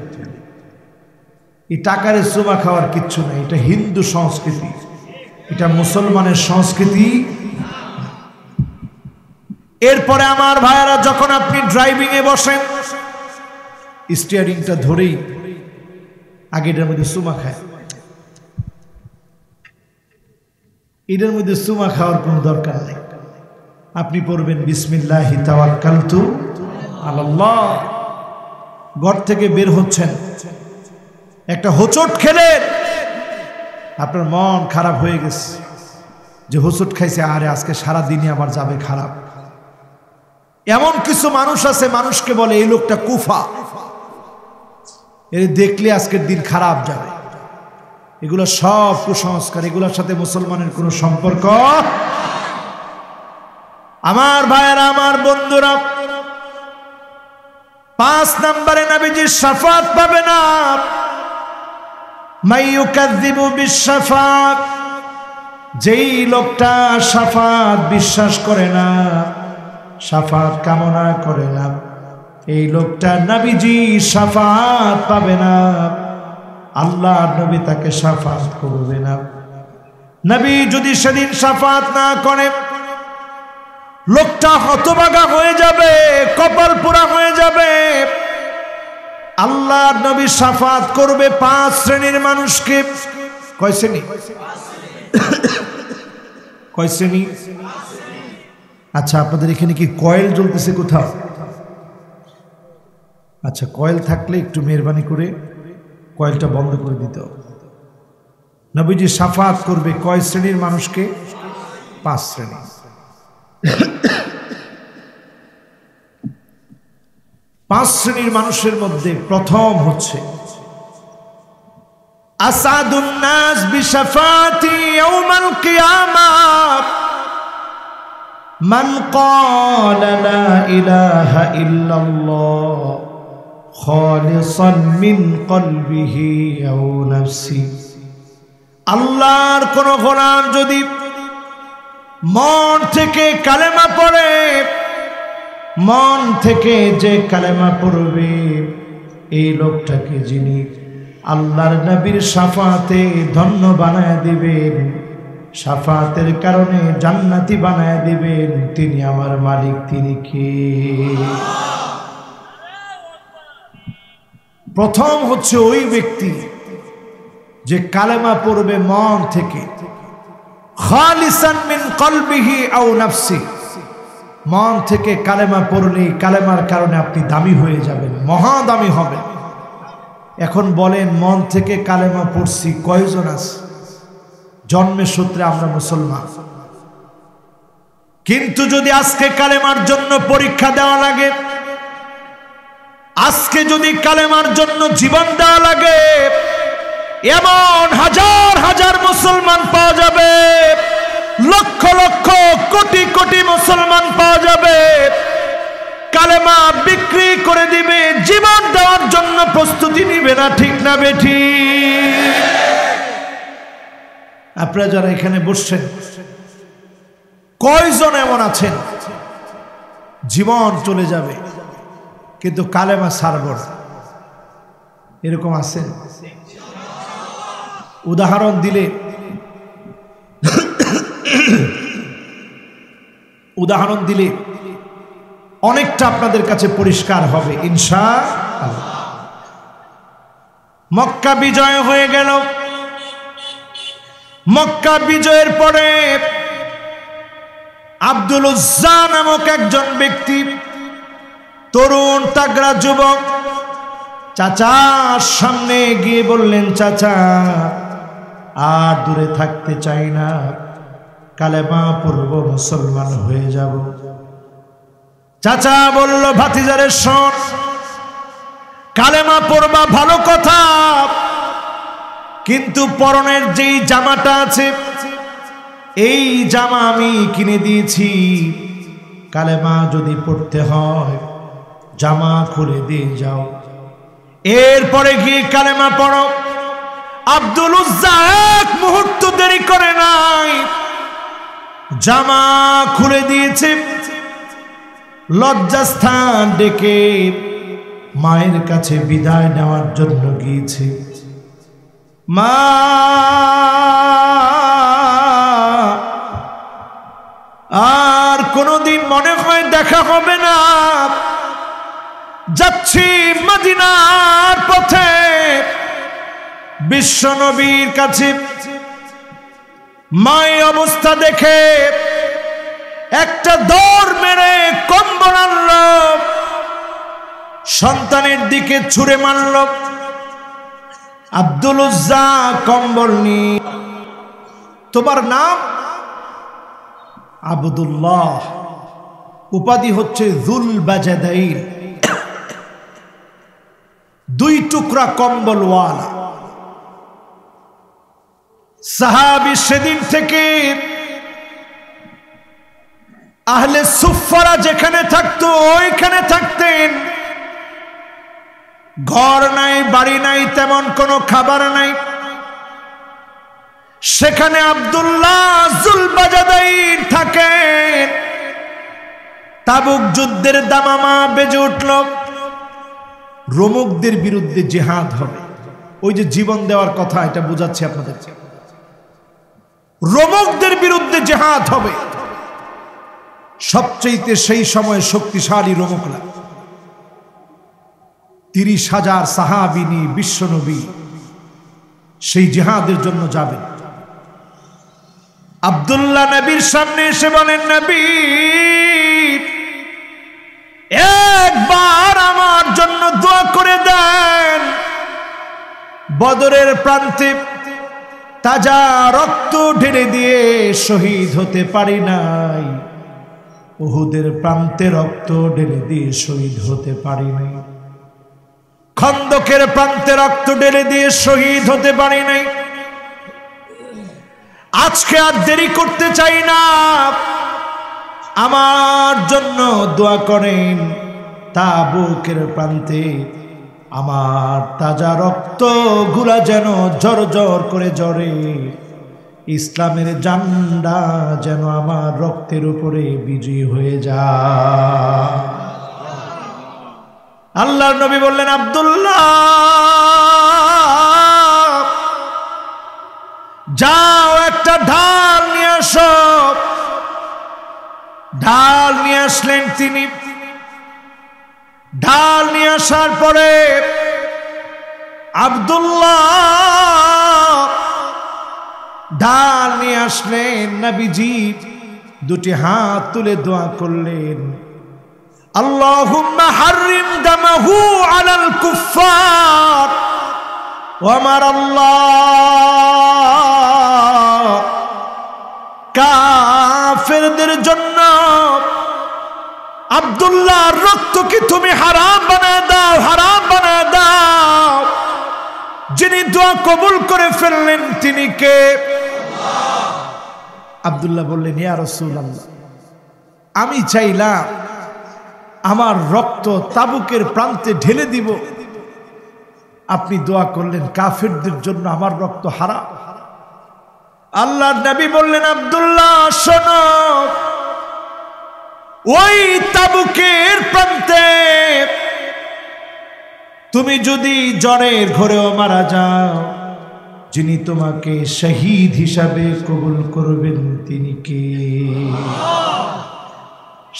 এই টাকারে চুমা খাওয়ার কিচ্ছু নাই, এটা হিন্দু সংস্কৃতি, এটা মুসলমানের সংস্কৃতি। এরপরে আমার ভাইয়েরা, যখন আপনি ড্রাইভিং এ বসেন, স্টিয়ারিংটা ধরেই আগে এটার মধ্যে চুমা খায়। এটার মধ্যে চুমা খাওয়ার কোনো দরকার নেই। আপনি পড়বেন বিসমিল্লাহি তাওয়াক্কালতু আলাল্লাহ। ঘর থেকে বের হচ্ছেন, একটা হোঁচট খেলেন, আপনার মন খারাপ হয়ে গেছে যে হোঁচট খাইছে, আরে আজকে সারা দিনই আমার যাবে খারাপ। এমন কিছু মানুষ আছে, মানুষকে বলে এই লোকটা কুফা, এর দেখলে আজকের দিন খারাপ যাবে। এগুলো সব কুসংস্কার, এগুলোর সাথে মুসলমানের কোনো সম্পর্ক। আমার ভাইয়েরা, আমার বন্ধুরা, 5 নম্বরে নবীজির শাফাত পাবে না। মাইয়ুকাযযিবু বিশ-শাফাত, যেই লোকটা শাফাত বিশ্বাস করে না, শাফাত কামনা করে না, এই লোকটা নবীজি শাফাত পাবে না। আল্লাহর নবী তাকে শাফাত করবে না। নবী যদি সেদিন শাফাত না করে, লোকটা হতভাগা হয়ে যাবে, কপাল পোড়া হয়ে যাবে। আল্লাহর নবী শাফাত করবে 5 শ্রেণীর মানুষকে। কয় শ্রেণী? কয় শ্রেণী? আচ্ছা, আপনাদের এখানে কি কয়েল জ্বলতেছে কোথাও? আচ্ছা, কয়েল থাকলে একটু মেহরবানি করে কয়েলটা বন্ধ করে দিতে হবে। নবীজি শাফাত করবে কয় শ্রেণীর মানুষকে? 5 শ্রেণী। 5 শ্রেণীর মানুষের মধ্যে প্রথম হচ্ছে আসাদুন নাস বিশাফাতি ইয়াউমাল কিয়ামাহ মান ক্বালা লা ইলাহা ইল্লাল্লাহ খালিসান মিন কলবিহি আও নাফসি। আল্লাহর কোন গোলাম যদি মন থেকে কালেমা পড়ে, মন থেকে যে কালেমা পড়বে, এই লোকটাকে যিনি আল্লাহর নবীর শাফাতে ধন্য বানায় দিবেন, শাফাতের কারণে জান্নাতি বানায় দিবেন, তিনি আমার মালিক। তিনি কে? প্রথম হচ্ছে ওই ব্যক্তি যে কালেমা পড়বে মন থেকে, খালিসান মিন কলবিহি আও নাফসি। মন থেকে কালেমা পড়লে কালেমার কারণে আপনি দামি হয়ে যাবেন, মহা দামি হবেন। এখন বলেন, মন থেকে কালেমা পড়ছি কয়জন আছে? জন্মের সূত্রে আমরা মুসলমান, কিন্তু যদি আজকে কালেমার জন্য পরীক্ষা দেওয়া লাগে, আজকে যদি কালেমার জন্য জীবন দেওয়া লাগে, এমন হাজার হাজার মুসলমান পাওয়া যাবে, লক্ষ লক্ষ কোটি কোটি মুসলমান পাওয়া যাবে, কালেমা বিক্রি করে দিবে, জীবন দেওয়ার জন্য প্রস্তুতি নিবে না। ঠিক না বেঠি? আপনারা যারা এখানে বসছেন, কয়জন এমন আছেন জীবন চলে যাবে কিন্তু কালেমা ছাড়ব না? এরকম আছে? উদাহরণ দিলে অনেকটা আপনাদের কাছে পরিষ্কার হবে ইনশাআল্লাহ। মক্কা বিজয় হয়ে গেল। মক্কা বিজয়ের পরে আব্দুল উজ্জা নামক একজন ব্যক্তি, তরুণ তাগড়া যুবক, চাচার সামনে গিয়ে বললেন, চাচা আর দূরে থাকতে চাই না, কালেমা পড়ব, মুসলমান হয়ে যাব। চাচা বলল, ভাতিজারে শোন, কালেমা পড়বা ভালো কথা, কিন্তু পরনের যেই জামাটা আছে এই জামা আমি কিনে দিয়েছি, কালেমা যদি পড়তে হয় জামা খুলে দিয়ে যাও, এরপরে গিয়ে কালেমা পড়ো। আব্দুল উজ্জা এক মুহূর্ত দেরি করে নাই, জামা খুলে দিয়েছে, লজ্জাস্থান ডেকে মায়ের কাছে বিদায় নেওয়ার জন্য গিয়েছে। মা, আর কোনদিন মনে হয় দেখা হবে না, যাচ্ছি মদিনার পথে বিশ্ব নবীর কাছে। মায়ের অবস্থা দেখে একটা দৌড় মেরে কম্বল আনল, সন্তানের দিকে ছুঁড়ে মারল। আব্দুল উজ্জা কম্বল নিয়ে, তোমার নাম? আব্দুল্লাহ, উপাধি হচ্ছে যুল বাজাদাইন, দুই টুকরা কম্বলওয়ালা সাহাবী। সেদিন থেকে আহলে সুফফারা যেখানে থাকতো ওইখানে থাকতেন। ঘর নাই, বাড়ি নাই, তেমন কোনো খাবার নাই, সেখানে আব্দুল্লাহ যুল বাজাদাইন থাকেন। তাবুক যুদ্ধের দামামা বেজে উঠল, রোমকদের বিরুদ্ধে জিহাদ হবে। ওই যে জীবন দেওয়ার কথা, এটা বোঝাচ্ছি আপনাদের, রোমকদের বিরুদ্ধে জিহাদ হবে। সবচেয়ে সেই সময় শক্তিশালী রোমকরা 30,000 সাহাবী নিয়ে বিশ্বনবী সেই জিহাদের জন্য যাবেন। আব্দুল্লাহ নবীর সামনে এসে বলেন, নবী একবার আমার জন্য দোয়া করে দেন। বদরের প্রান্তে তাজা রক্ত ঢেলে দিয়ে শহীদ হতে পারি নাই, উহুদের প্রান্তে রক্ত ঢেলে দিয়ে শহীদ হতে পারি নাই, খন্দকের প্রান্তে রক্ত ঢেলে দিয়ে শহীদ হতে পারি নাই। আজকে আর দেরি করতে চাই না, আমার জন্য দোয়া করেন। তাবুকের প্রান্তে আমার তাজা রক্ত গুলা যেন জর জর করে ঝরে, ইসলামের ঝান্ডা যেন আমার রক্তের উপরে বিজয়ী হয়ে যায়। আল্লাহর নবী বললেন, আব্দুল্লাহ যাও, একটা ঢাল নিয়ে আসো। ঢাল নিয়ে আসলেন তিনি। ঢাল নিয়ে আসার পরে আব্দুল্লাহ ঢাল নিয়ে আসলেন, নবীজি দুটি হাত তুলে দোয়া করলেন, আল্লাহুম্মা হাররিম দামাহু আলাল কুফফার ওয়া আমার আল্লাহ কাফেরদের জন্য আব্দুল্লাহর রক্তকে তুমি হারাম বানায় দাও, হারাম বানায় দাও। যিনি দোয়া কবুল করে ফেললেন তিনি কে? আব্দুল্লাহ বললেন, ইয়া রাসূলুল্লাহ, আমি চাইলাম আমার রক্ত তাবুকের প্রান্তে ঢেলে দিব, আপনি দোয়া করলেন কাফেরদের জন্য আমার রক্ত হারাম। আল্লাহর নবী বললেন, আব্দুল্লাহ শোনো, ওই তাবুকের প্রান্তে তুমি যদি জ্বরের ঘরেও মারা যাও, যিনি তোমাকে শহীদ হিসাবে কবুল করবেন তিনি কে?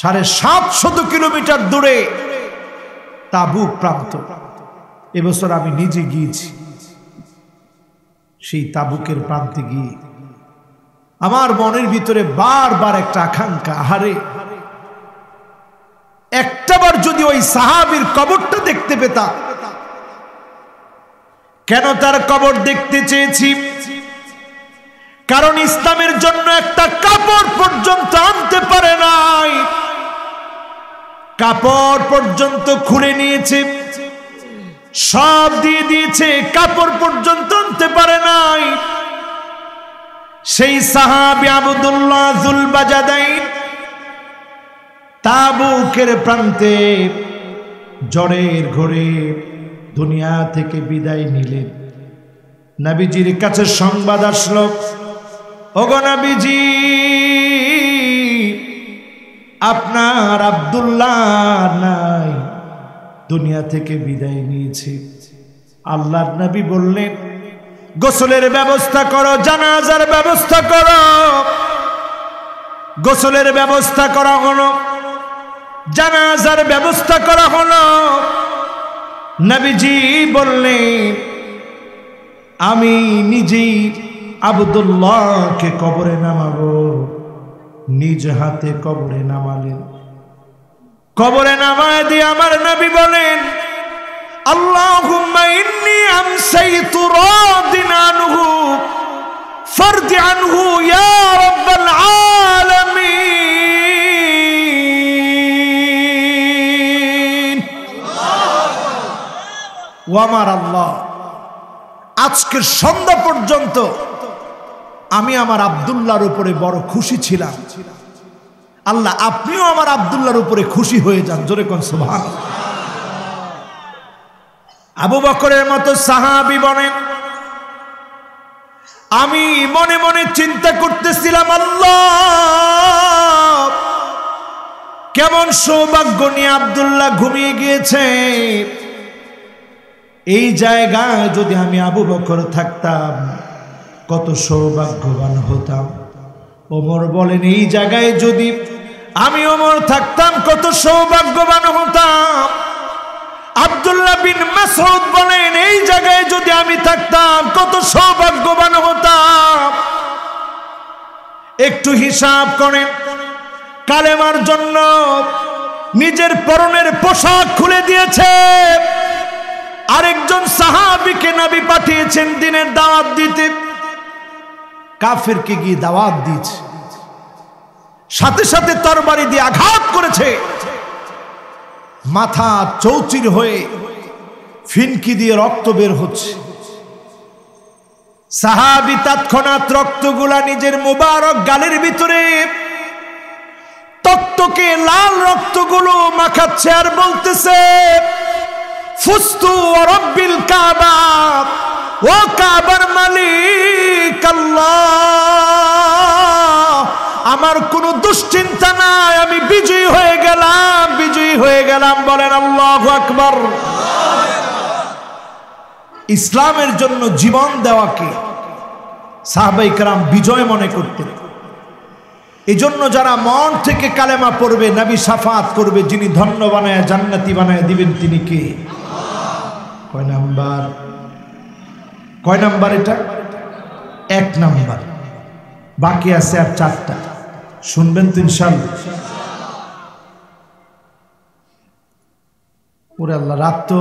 750 কিলোমিটার দূরে তাবুক প্রান্ত। এবছর আমি নিজে গিয়েছি, সেই তাবুকের প্রান্তে গিয়ে আমার মনের ভিতরে বারবার একটা আকাঙ্ক্ষা, আহারে একটাবার যদি ওই সাহাবীর কবরটা দেখতে পেতাম। কেন তার কবর দেখতে চেয়েছি? কারণ ইসলামের জন্য একটা কাপড় পর্যন্ত আনতে পারে নাই, কাপড় পর্যন্ত খুলে নিয়েছে, সব দিয়ে দিয়েছে, কাপড় পর্যন্ত আনতে পারে নাই। সেই সাহাবী আব্দুল্লাহ যুল বাজাদাইন তাবুকের প্রান্তে জ্বরের ঘোরে দুনিয়া থেকে বিদায় নিলেন। নবীজির কাছে সংবাদ আসলো, ওগো নবীজি, আপনার আব্দুল্লাহ নাই, দুনিয়া থেকে বিদায় নিয়েছে। আল্লাহর নবী বললেন, গোসলের ব্যবস্থা করো, জানাজার ব্যবস্থা করো। গোসলের ব্যবস্থা করা হলো, জানাজার ব্যবস্থা করা হলো। নবীজি বললেন, আমি নিজেই আব্দুল্লাহকে কবরে নামাবো। নিজ হাতে কবরে নামালেন। কবরে নামায় দিয়ে আমার নবী বলেন, আল্লাহুম্মা ইন্নী আমসাইতু রাদিন আনহু ফারদি আনহু ইয়া রাব্বাল আলামিন। ও আমার আল্লাহ, আজকের সন্ধ্যা পর্যন্ত আমি আমার আব্দুল্লাহর উপরে বড় খুশি ছিলাম। আল্লাহ, আপনিও আমার আব্দুল্লাহর উপরে খুশি হয়ে যান। জোরে কোন সুবহানাল্লাহ। আবু বকরের মতো সাহাবী বলেন, আমি মনে মনে চিন্তা করতেছিলাম, আল্লাহ কেমন সৌভাগ্য নিয়ে আব্দুল্লাহ ঘুমিয়ে গিয়েছে। এই জায়গায় যদি আমি আবু বকর থাকতাম কত সৌভাগ্যবান হতাম। ওমর বলেন, এই জায়গায় যদি আমি ওমর থাকতাম কত সৌভাগ্যবান হতাম। আব্দুল্লাহ বিন মাসউদ বলেন, এই জায়গায় যদি আমি থাকতাম কত সৌভাগ্যবান হতাম। একটু হিসাব করেন, কালেমার জন্য নিজের পরনের পোশাক খুলে দিয়েছে, আরেকজন সাহাবীকে নবী পাঠিয়েছেন দিনের দাওয়াত দিতে। কাফেরকে গিয়ে দাওয়াত দিয়েছে, সাথে সাথে তরবারি দিয়ে আঘাত করেছে, মাথা চৌচির হয়ে ফিনকি দিয়ে রক্ত বের হচ্ছে। সাহাবী তৎক্ষণাৎ রক্তগুলা নিজের মুবারক গালের ভিতরে তক্তকে লাল রক্তগুলো মাখাচ্ছে আর বলতেছে, ফুস্তু রব্বিল কাবা, ও কাবার মালিক আল্লাহ, আমার কোনো দুশ্চিন্তা নাই, আমি বিজয়ী হয়ে গেলাম, বিজয়ী হয়ে গেলাম। বলেন আল্লাহু আকবার। ইসলামের জন্য জীবন দেওয়াকে সাহাবায়ে কেরাম বিজয় মনে করতেন। এজন্য যারা মন থেকে কালেমা পড়বে, নবী শাফাত করবে, যিনি ধন্য বানায় জান্নাতি বানায় দিবেন তিনি কে? কয় নাম্বার? কয় নাম্বার এটা? 1 নাম্বার। বাকি আছে আর 4টা, শুনবেন তো ইনশাআল্লাহ। ওরে আল্লাহ, রাত তো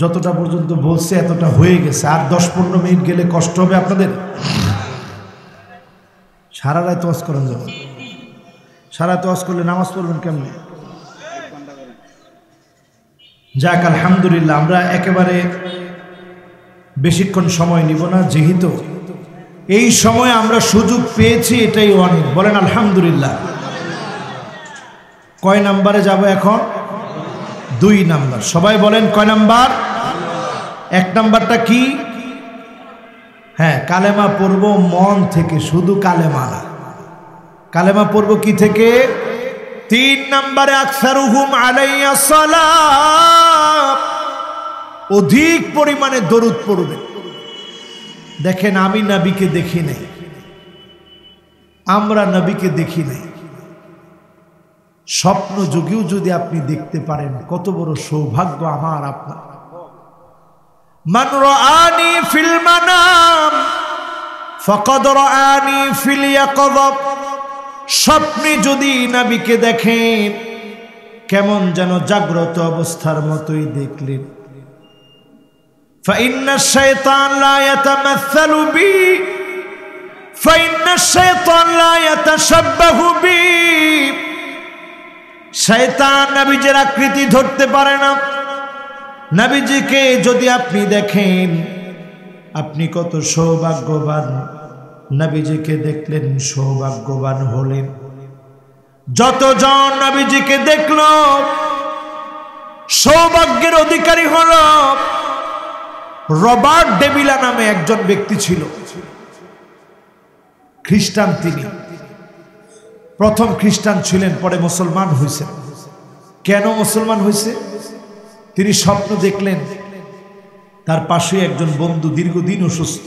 যতটা পর্যন্ত বলছে এতটা হয়ে গেছে, আর 10-15 মিনিট গেলে কষ্ট হবে আপনাদের। সারা রাত ওয়াজ করেন যাবেন, সারা রাত ওয়াজ করলে নামাজ পড়বেন কেমনে? যাক, আলহামদুলিল্লাহ, আমরা একেবারে বেশিক্ষণ সময় নিব না, যেহেতু এই সময় আমরা সুযোগ পেয়েছি, এটাই অনেক। বলেন আলহামদুলিল্লাহ। কয় নাম্বারে যাব এখন? 2 নাম্বার। সবাই বলেন কয় নাম্বার? 1 নাম্বারটা কি? হ্যাঁ, কালেমা পড়ব মন থেকে, শুধু কালেমা না, কালেমা পড়ব কি থেকে? 3 নাম্বারে আকসারুহুম আলাইয়া সালাত, অধিক পরিমাণে দরুদ পড়বেন। দেখেন, আমি নবীকে দেখি নাই, আমরা নবীকে দেখি নাই, স্বপ্ন যুগেও যদি আপনি দেখতে পারেন কত বড় সৌভাগ্য আমার আপনার। মান রাআনি ফিল মানাম ফাকাদ রাআনি ফিল ইয়াকযা, স্বপ্নে যদি নবীকে দেখেন কেমন যেন জাগ্রত অবস্থার মতোই দেখলেন। فإن الشيطان لا يتمثل بي فإن الشيطان لا يتشبه بي, শয়তান নবীজির আকৃতি ধরতে পারে না। নবীজিকে যদি আপনি দেখেন আপনি কত সৌভাগ্যবান, নবীজিকে দেখলেন সৌভাগ্যবান হলেন। যতজন নবীজিকে দেখল সৌভাগ্যের অধিকারী হলো। রবার্ট ডেভিলা নামে একজন ব্যক্তি ছিল, খ্রিস্টান। তিনি প্রথম খ্রিস্টান ছিলেন, পরে মুসলমান হয়েছেন। কেন মুসলমান হয়েছে? তিনি স্বপ্ন দেখলেন তার পাশে একজন বন্ধু দীর্ঘদিন অসুস্থ,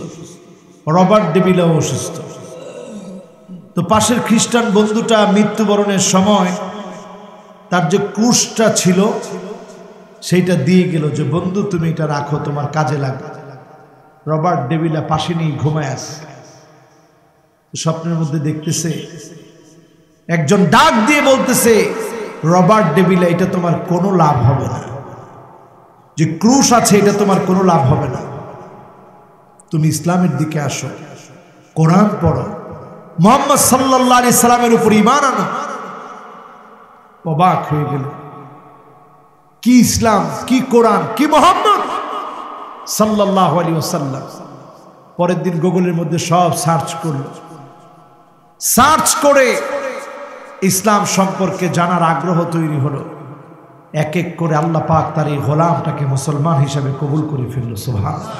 রবার্ট ডেভিলাও অসুস্থ। তো পাশের খ্রিস্টান বন্ধুটা মৃত্যুবরণের সময় তার যে ক্রুশটা ছিল সেইটা দিয়ে গেল, যে বন্ধু তুমি এটা রাখো, তোমার কাজে লাগবে। রবার্ট ডেভিলা পাশে নিয়ে ঘুমায় আছে। স্বপ্নের মধ্যে দেখতেছে একজন ডাক দিয়ে বলতেছে, রবার্ট ডেভিলা এটা তোমার কোনো লাভ হবে না, যে ক্রুশ আছে এটা তোমার কোনো লাভ হবে না, তুমি ইসলামের দিকে আসো, কোরআন পড়ো, মুহাম্মদ সাল্লাল্লাহু আলাইহি সাল্লামের উপর ঈমান আনো। অবাক হয়ে গেল, কি ইসলাম, কি কোরআন, কি মুহাম্মদ সাল্লাল্লাহু আলাইহি ওয়াসাল্লাম। পরের দিন গুগলের মধ্যে সব সার্চ করল, সার্চ করে ইসলাম সম্পর্কে জানার আগ্রহ তৈরি হলো। এক এক করে আল্লাহ পাক তার এই গোলামটাকে মুসলমান হিসাবে কবুল করে ফেলল। সুবহানাল্লাহ।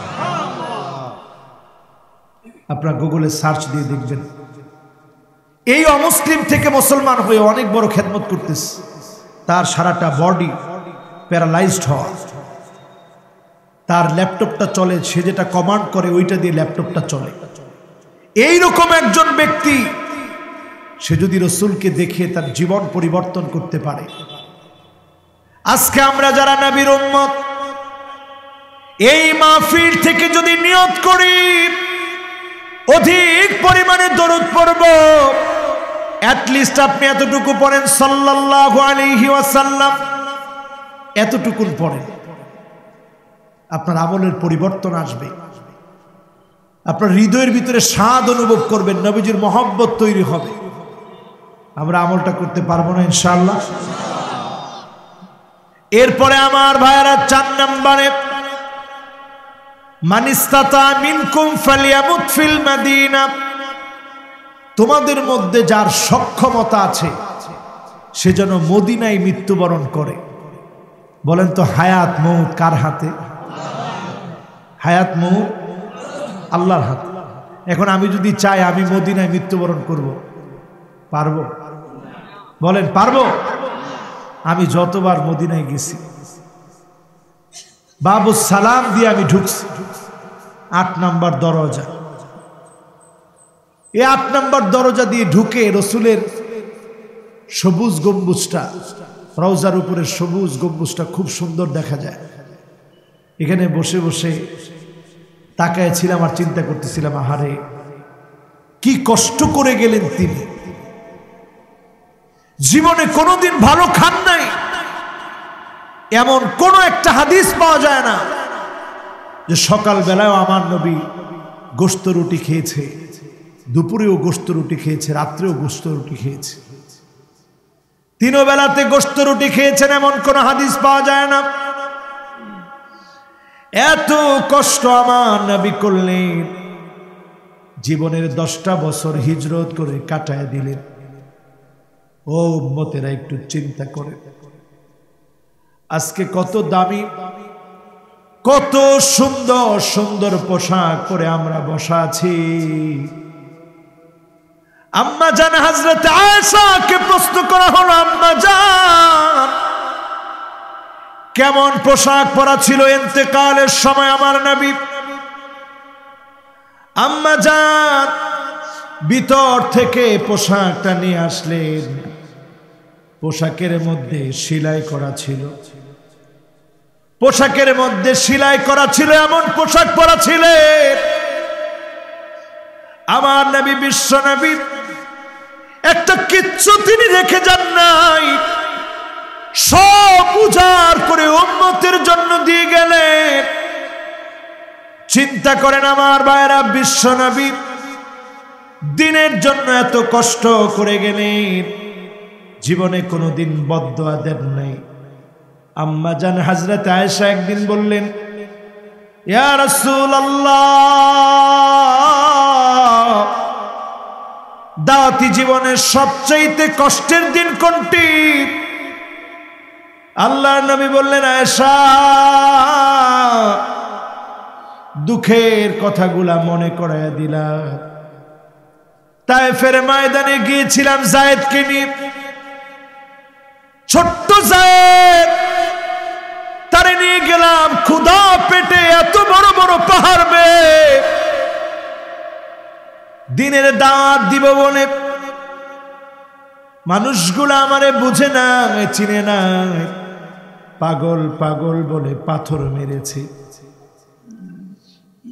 আপনারা গুগলে সার্চ দিয়ে দেখবেন, এই অমুসলিম থেকে মুসলমান হয়ে অনেক বড় খেদমত করতেছে। তার সারাটা বডি প্যারালাইজড হওয়া, তার ল্যাপটপটা চলে, সে যেটা কমান্ড করে ওইটা দিয়ে ল্যাপটপটা চলে। এইরকম একজন ব্যক্তি, সে যদি রসুলকে দেখে তার জীবন পরিবর্তন করতে পারে। আজকে আমরা যারা নবীর উম্মত, এই মাহফিল থেকে যদি নিয়ত করি অধিক পরিমাণে দরুদ পড়ব, অ্যাটলিস্ট আপনি এতটুকু পড়েন সাল্লাল্লাহু আলাইহি ওয়াসাল্লাম, এতটুকুন পড়েন, আপনার আমলের পরিবর্তন আসবে। আপনার হৃদয়ের ভিতরে স্বাদ অনুভব করবেন, নবীজির মহব্বত তৈরি হবে। আমরা আমলটা করতে পারবো না ইনশাআল্লাহ? এরপরে আমার ভাইয়েরা 4 নম্বরে, মান ইসতাতা মিনকুম ফালিয়ামুত ফিল মাদিনা, তোমাদের মধ্যে যার সক্ষমতা আছে সে যেন মদিনায় মৃত্যুবরণ করে। বলেন তো, হায়াত মউত কার হাতে? হায়াত মউত আল্লাহর হাতে। এখন আমি যদি চাই আমি মদিনায় মৃত্যুবরণ করব, পারবো? বলেন পারবো? আমি যতবার মদিনায় গেছি, বাবু সালাম দিয়ে আমি ঢুকছি 8 নম্বর দরজা। এই 8 নম্বর দরজা দিয়ে ঢুকে রসুলের সবুজ গম্বুজটা, রওজার উপরে সবুজ গম্বুজটা খুব সুন্দর দেখা যায়। এখানে বসে বসে তাকায় ছিলাম আর চিন্তা করতেছিলাম, আহারে কি কষ্ট করে গেলেন তিনি, জীবনে কোনোদিন ভালো খান নাই, এমন কোন একটা হাদিস পাওয়া যায় না যে সকাল বেলায় আমার নবী গোশত রুটি খেয়েছে, দুপুরেও গোশত রুটি খেয়েছে, রাত্রেও গোশত রুটি খেয়েছে, 3 বেলাতে গোশত রুটি খেয়েছেন, এমন কোন হাদিস পাওয়া যায় না। এত কষ্ট আমার নবী করলেন, জীবনের 10টা বছর হিজরত করে কাটায় দিলেন। ও উম্মতেরা একটু চিন্তা করে, আজকে কত দামি, কত সুন্দর সুন্দর পোশাক পরে আমরা বসা আছি। আম্মা জান হযরত আয়েশাকে প্রশ্ন করা হলো, আম্মা জান কেমন পোশাক পরা ছিল ইন্তেকালের সময় আমার নবী? আম্মা জান ভিতর থেকে পোশাকটা নিয়ে আসলেন, পোশাকের মধ্যে সেলাই করা ছিল, পোশাকের মধ্যে সেলাই করা ছিল এমন পোশাক পরা ছিলেন। আমার নবী, বিশ্ব নবী, একটা কিচ্ছু তিনি রেখে যান নাই, সব উজাড় করে উম্মতের জন্য দিয়ে গেলেন। চিন্তা করেন আমার ভাইরা, বিশ্ব নবী দিনের জন্য এত কষ্ট করে গেলেন, জীবনে কোনোদিন বদদুয়া দেন নাই। আম্মা জান হযরত আয়েশা একদিন বললেন, ইয়া রাসূলুল্লাহ, দাওয়াতি জীবনের সবচেয়ে কষ্টের দিন কোনটি? আল্লাহর নবী বললেন, আয়েশা, দুঃখের কথাগুলা মনে করায়া দিলা। তায়েফের ময়দানে গিয়েছিলাম যায়েদকে নিয়ে, ছোট্ট যায়েদ, তারে নিয়ে গেলাম ক্ষুধা পেটে, এত বড় বড় পাহাড় বেয়ে দিনের দাওয়াত দিব বলে মানুষগুলা আমারে বুঝে না, চিনে না, পাগল পাগল বলে পাথর মেরেছে।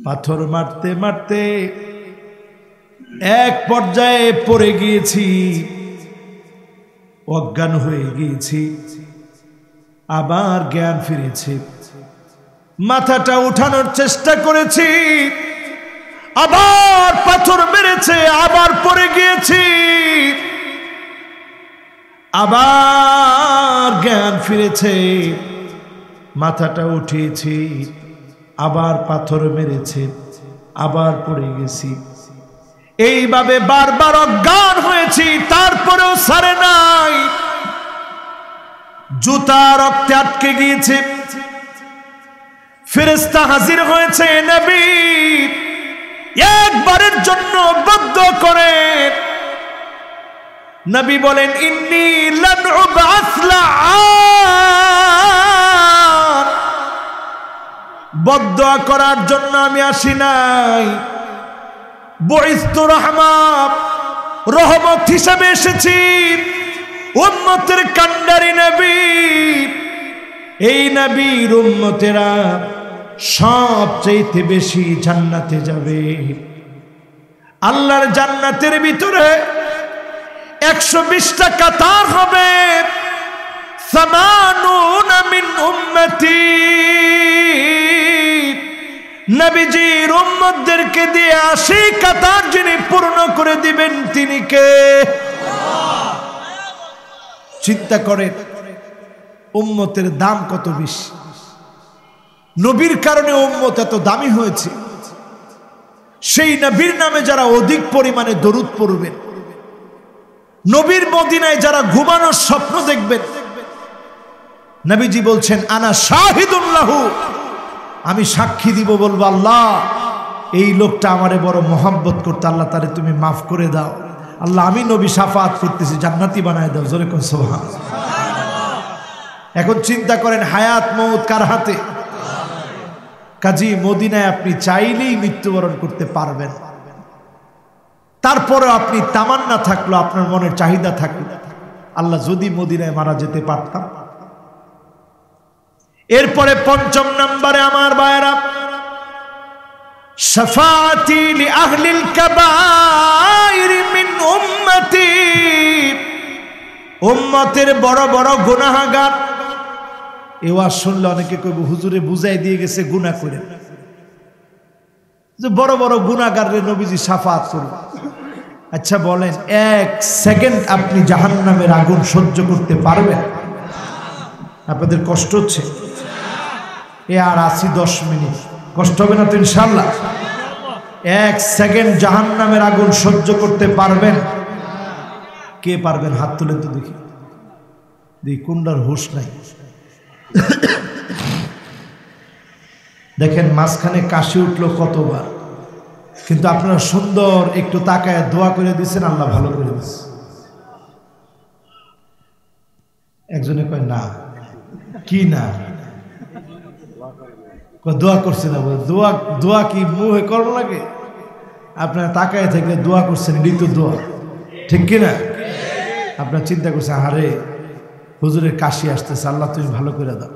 পাথর মারতে মারতে এক পর্যায়ে পড়ে গিয়েছি, অজ্ঞান হয়ে গিয়েছি। আবার জ্ঞান ফিরেছে, মাথাটা উঠানোর চেষ্টা করেছি, আবার পাথর মেরেছে, আবার পড়ে গিয়েছি, আবার জ্ঞান ফিরেছে, মাথাটা উঠিয়েছি, আবার পাথর মেরেছে, আবার পড়ে গেছি। এইভাবে বারবার অজ্ঞান হয়েছি, তারপরেও ছাড়ে নাই। জুতা রক্তে আটকে গিয়েছে, ফেরেশতা হাজির হয়েছে, নবী একবারের জন্য বদদুয়া করেন। নবী বলেন, ইন্নী লান উবআস লাআন, বদদুয়া করার জন্য আমি আসি নাই, বুইসতু রাহমা, রহমত হিসেবে এসেছি। উম্মতের কান্ডারি নবী, এই নবীর উম্মতেরা সবচেয়ে বেশি জান্নাতে যাবে। আল্লাহর জান্নাতের ভিতরে 120টা কাতার হবে। সামানুনা মিন উম্মতি, নবীজির উম্মতদেরকে দিয়ে 80 কাতার যিনি পূর্ণ করে দিবেন তিনি কে? চিন্তা করেন উম্মতের দাম কত বেশি। নবীর কারণে উম্মত এত দামি হয়েছে। সেই নবীর নামে যারা অধিক পরিমাণে দরুদ পড়বেন, নবীর মদিনায় যারা ঘুমানোর স্বপ্ন দেখবেন, নবীজি বলছেন, আনা শাহিদুল্লাহু, আমি সাক্ষী দিব, বলবো আল্লাহ এই লোকটা আমারে বড় মোহাব্বত করতে, আল্লাহ তারে তুমি মাফ করে দাও। আল্লাহ আমি নবী শাফাত করতেছি, জান্নাতি বানায় দাও। জোরে কোন সুবহানাল্লাহ। এখন চিন্তা করেন হায়াত মউত কার হাতে? কাজী মদিনায় আপনি চাইলেই মৃত্যুবরণ করতে পারবেন। তারপরে আপনি তামান্না থাকলো, আপনার মনের চাহিদা থাকলো, আল্লাহ যদি মদিনায় মারা যেতে পারতাম। এরপরে ৫ম নম্বরে আমার ভাইরা, শাফাআতি লি আহলিল কাবাইর মিন উম্মতি, উম্মতের বড় বড় গুনাহগার। এই ওয়াজ শুনলে অনেকে কইব হুজুরে বুঝাই দিয়ে গেছে গুনাহ করে, যে বড় বড় গুনাহগাররে নবীজি শাফাআত করবে। আচ্ছা বলেন, 1 সেকেন্ড আপনি জাহান্নামের আগুন সহ্য করতে পারবেন? আপনাদের কষ্ট হচ্ছে? আর আছি 10 মিনিট, কষ্ট হবে না তো ইনশাআল্লাহ? 1 সেকেন্ড জাহান্নামের আগুন সহ্য করতে পারবেন? কে পারবেন? হাত তুলেন তো দেখি। কোনটার হুঁশ নাই। দেখেন মাঝখানে কাশি উঠলো কতবার, কিন্তু আপনারা সুন্দর একটু তাকায় দোয়া করে দিচ্ছেন, আল্লাহ ভালো করে দিচ্ছে। একজনে কয় না, কি না, দোয়া করছে না। দোয়া দোয়া কি মুখে করার লাগে? আপনারা তাকায় থেকে দোয়া করছেন, এটি তো দোয়া, ঠিক কিনা? আপনার চিন্তা করছেন, আরে হুজুরের কাশি আসতেছে, আল্লাহ তুমি ভালো করে দাও।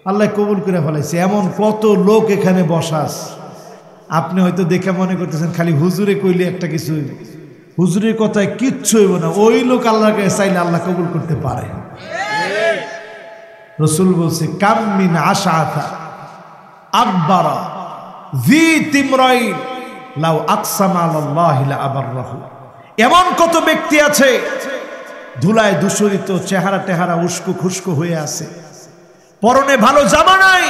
আল্লাহ কবুল করে ফেলাইছে। এমন কত লোক এখানে বসাস, আপনি হয়তো দেখে মনে করতেছেন খালি হুজুরে কইলে একটা কিছু হইব, হুজুরের কথায় কিচ্ছু হইব না। ওই লোক আল্লাহকে চাইলে আল্লাহ কবুল করতে পারে। রসুল বলছে কামিন আশাআতা আকবারা জি তিমরাইন লাউ আকসামা আলাল্লাহি লা আবাররাহু। এমন কত ব্যক্তি আছে ধুলায় দূষিত, চেহারা টেহারা উস্কো খুস্কো হয়ে আছে, পরনে ভালো জামা নাই,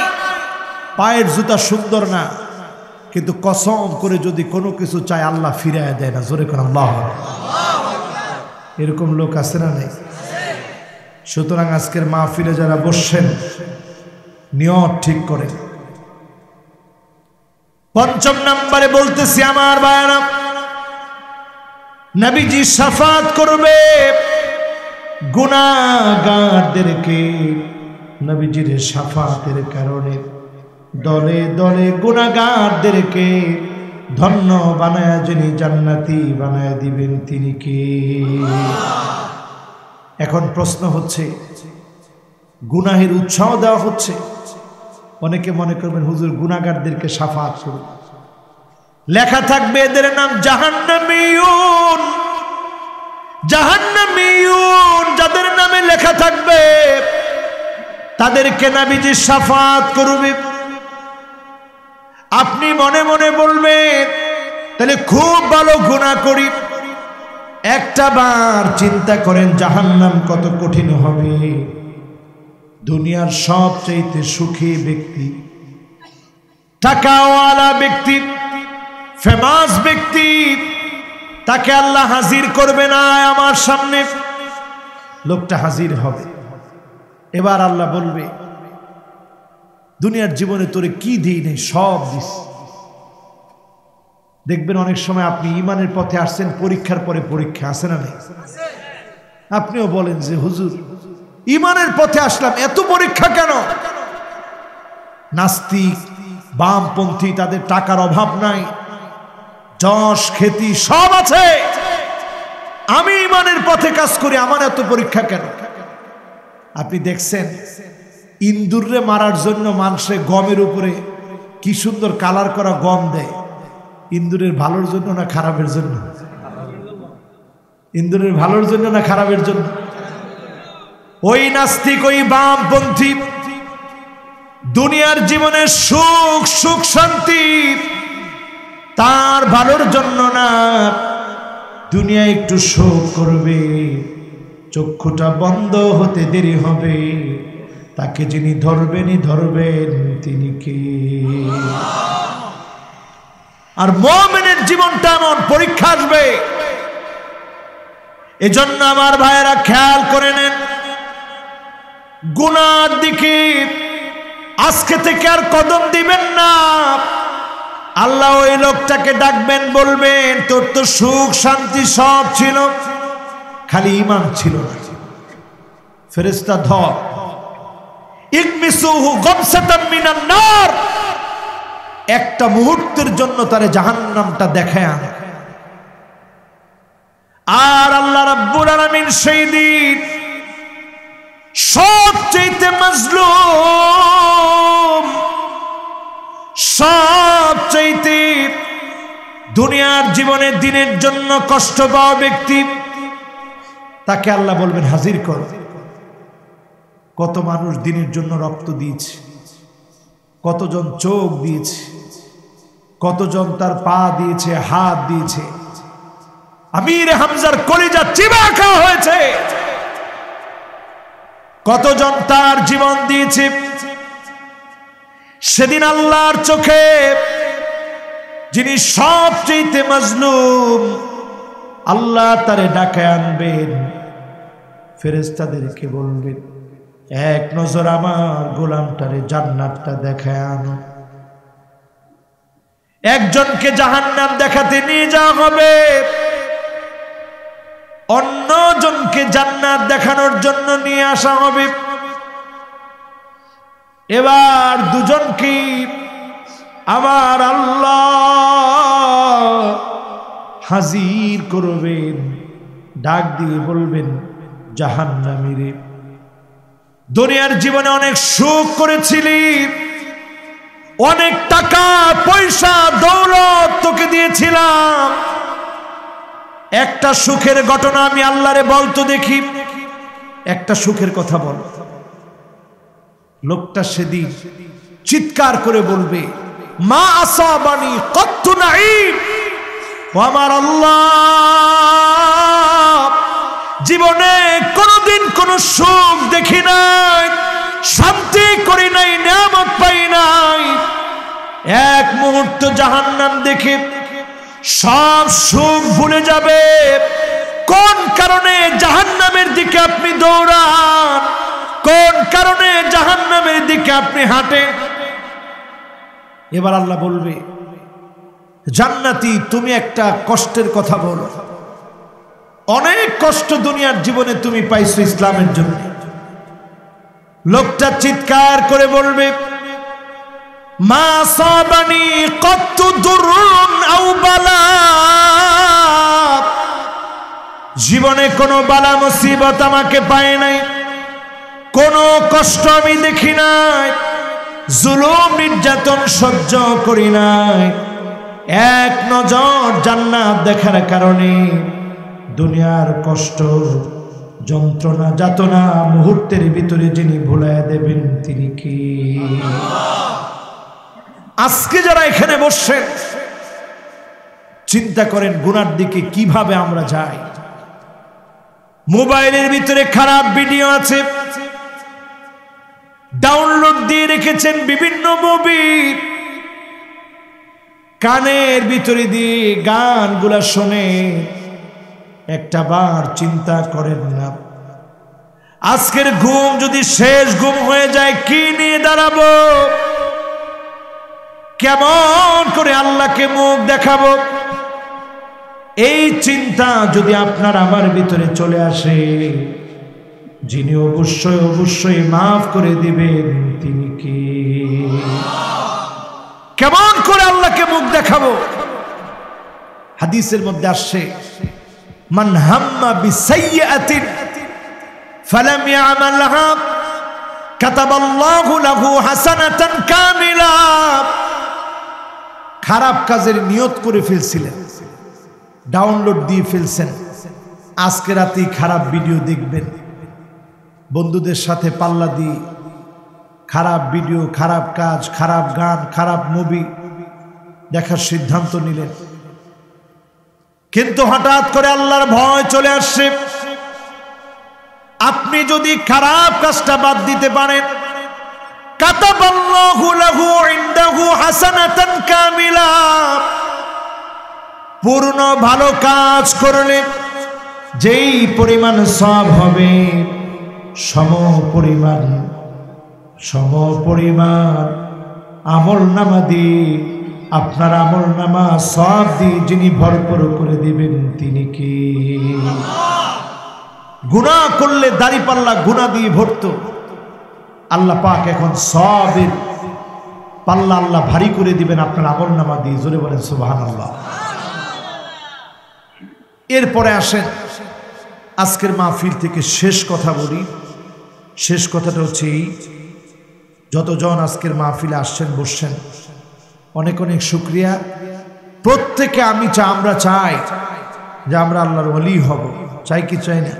পায়ের জুতা সুন্দর না, কিন্তু কসম করে যদি কোনো কিছু চায় আল্লাহ ফিরাইয়া দেয় না। জোরে করে আল্লাহ। এরকম লোক আছে না নেই? সুতরাং আজকের মাহফিলে যারা বসছেন নিয়ত ঠিক করে। পঞ্চম নম্বরে বলতেছি আমার ভাইরা, নবীজি শাফাত করবে গুনাহগারদেরকে। নবীজির শাফাতের কারণে দলে দলে গুনাহগারদেরকে ধন্য বানায়া যিনি জান্নাতি বানায়া দিবেন তিনি কে? এখন প্রশ্ন হচ্ছে, গুনাহের উৎসাহ দেওয়া হচ্ছে। অনেকে মনে করবেন হুজুর গুনাহগারদেরকে শাফাত করুন, লেখা থাকবে এদের নাম জাহান্নামীয়ুন। জাহান্নামীয়ুন যাদের নামে লেখা থাকবে তাদেরকে নবীজি শাফাত করবে। আপনি মনে মনে বলবেন তাহলে খুব ভালো গুনাহ করি। একটা বার চিন্তা করেন জাহান্নাম কত কঠিন হবে। দুনিয়ার সবচেয়ে সুখী ব্যক্তি, টাকাওয়ালা ব্যক্তি, ফেমাস ব্যক্তি, তাকে আল্লাহ হাজির করবে না আমার সামনে। লোকটা হাজির হবে, এবার আল্লাহ বলবে দুনিয়ার জীবনে তোরে কি দিই নেই, সব দিস। দেখবেন অনেক সময় আপনি ঈমানের পথে আসছেন, পরীক্ষার পরে পরীক্ষা, আসে না নেই? আপনিও বলেন যে হুজুর ঈমানের পথে আসলাম, এত পরীক্ষা কেন? নাস্তিক, বামপন্থী, তাদের টাকার অভাব নাই, যশ খ্যাতি সব আছে, আমি ঈমানের পথে কাজ করি, আমার এত পরীক্ষা কেন? আপনি দেখছেন ইন্দুরে মারার জন্য মানুষে গমের উপরে কি সুন্দর কালার করা গম দেয়, ইন্দুরের ভালোর জন্য না খারাপের জন্য? ইন্দুরের ভালোর জন্য না খারাপের জন্য? ওই নাস্তিক, ওই বামপন্থী দুনিয়ার জীবনে সুখ সুখ শান্তি তার ভালোর জন্য না, দুনিয়া একটু শোক করবে, চক্ষুটা বন্ধ হতে দেরি হবে, তাকে যিনি ধরবেনই ধরবেন তিনি কে? আর মুমিনের জীবনটা এমন পরীক্ষা আসবে। এজন্য আমার ভাইয়েরা খেয়াল করে নেন, গুনার দিকে আজকে থেকে আর কদম দিবেন না। আল্লাহ ওই লোকটাকে ডাকবেন, বলবেন তোর তো সুখ শান্তি সব ছিল, খালি ঈমান ছিল না। ফেরেশতা ধর, ইগমিসুহু গামসাতাম মিনান নার, একটা মুহূর্তের জন্য তারে জাহান্নামটা দেখায় আনে। আর আল্লাহ রাব্বুল আলামিন সেই দিন সবচেয়ে মাজলুম, সবচেয়ে দুনিয়ার জীবনে দিনের জন্য কষ্ট পাওয়া ব্যক্তি, তাকে আল্লাহ বলবেন হাজির কর। কত মানুষ দিনের জন্য রক্ত দিয়েছে, কতজন চোখ দিয়েছে, কতজন তার পা দিয়েছে, হাত দিয়েছে, আমির হামজার কলিজা চিবা খাওয়া হয়েছে, কতজন তার জীবন দিয়েছে। সেদিন আল্লাহর চোখে যিনি সবচেয়ে মাজলুম, আল্লাহ তারে ডাকে আনবেন, ফেরেশতাদেরকে বলবেন এক নজর আমার গোলামটারে জান্নাতটা দেখায় আনো। একজনকে জাহান্নাম দেখাতে নিয়ে যাওয়া হবে, অন্যজনকে জান্নাত দেখানোর জন্য নিয়ে আসা হবে। এবার দুজনকে আমার আল্লাহ হাজির করবেন, ডাক দিয়ে বলবেন জাহান্নামীরে দুনিয়ার জীবনে অনেক সুখ করেছিলি, অনেক টাকা পয়সা দৌলত তোকে দিয়েছিলাম। একটা সুখের ঘটনা আমি আল্লাহরে বলতো দেখি, একটা সুখের কথা বল। লোকটা সেদিন চিৎকার করে বলবে, মা আসাবানি কত্তু নাঈম, ও আমার আল্লাহ, জীবনে কোনদিন কোন সুখ দেখি নাই, শান্তি করি নাই, নিয়ামত পাই নাই। এক মুহূর্ত জাহান্নাম দেখে সব সুখ ভুলে যাবে। কোন কারণে জাহান্নামের দিকে আপনি দৌড়ান? কোন কারণে জাহান্নামের দিকে আপনি হাঁটেন? এবার আল্লাহ বলবে, জান্নাতি তুমি একটা কষ্টের কথা বলো। অনেক কষ্ট দুনিয়ার জীবনে তুমি পাইছো ইসলামের জন্য। লোকটা চিৎকার করে বলবে, মা সাবানি কত্তু দুরুন আও বালা, জীবনে কোনো বালা মুসিবত আমাকে পায় নাই, কোনো কষ্ট আমি দেখি নাই, জুলুম নির্যাতন সহ্য করি নাই। এক নজর জান্নাত দেখার কারণে দুনিয়ার কষ্ট যন্ত্রণা যাতনা মুহূর্তের ভিতরে যিনি ভুলাইয়া দেবেন তিনি কি? আজকে যারা এখানে বসছেন চিন্তা করেন গুনার দিকে কিভাবে আমরা যাই। মোবাইলের ভিতরে খারাপ ভিডিও আছে, ডাউনলোড দিয়ে রেখেছেন বিভিন্ন মুভি, কানের ভিতরে দিয়ে গানগুলা শুনে একটা বার চিন্তা করেন না, আজকের ঘুম যদি শেষ ঘুম হয়ে যায় কি নিয়ে দাঁড়াবো? কেমন করে আল্লাহকে মুখ দেখাবো? এই চিন্তা যদি আপনার আমার ভিতরে চলে আসে, যিনি অবশ্যই অবশ্যই মাফ করে দিবেন তিনি কি? কেমন করে আল্লাহকে মুখ দেখাবো? হাদিসের মধ্যে আসছে, মান হাম্মা বিসাইয়্যাতিন ফালাম ইয়ামালহা কাতাবাল্লাহু লাহু হাসানাতান কামিলা। খারাপ কাজের নিয়ত করে ফেলছিলেন, ডাউনলোড দিয়ে ফেলছেন, আজকে রাতেই খারাপ ভিডিও দেখবেন, বন্ধুদের সাথে পাল্লা দিয়ে খারাপ ভিডিও, খারাপ কাজ, খারাপ গান, খারাপ মুভি দেখার সিদ্ধান্ত নিলেন। কিন্তু হঠাৎ করে আল্লাহর ভয় চলে আসছে। আপনি যদি খারাপ কাজটা বাদ দিতে পারেন, কাতাবাল্লাহু লাহু ইনদাহু হাসানাতান কামিলা, পূর্ণ ভালো কাজ করলে যেই পরিমাণ সওয়াব হবে সম পরিমাণ আমলনামা দিয়ে আপনার আমলনামা সওয়াব দিয়ে যিনি ভরপুর করে দিবেন তিনি কি? গুনাহ করলে দাড়িপাল্লা গুনাহ দিয়ে ভরত, আল্লাহ পাক এখন সওয়াবের পাল্লা আল্লাহ ভারী করে দিবেন আপনার আমলনামা দিয়ে। জোরে বলেন সুবহানাল্লাহ। এরপরে আসেন আজকের মাহফিল থেকে শেষ কথা বলি। শেষ কথাটা হচ্ছে এই, যতজন আজকের মাহফিলে আসছেন বসছেন অনেক অনেক শুকরিয়া। প্রত্যেকে আমরা চাই যে আমরা আল্লাহর ওলি হব। চাই কি চাই না?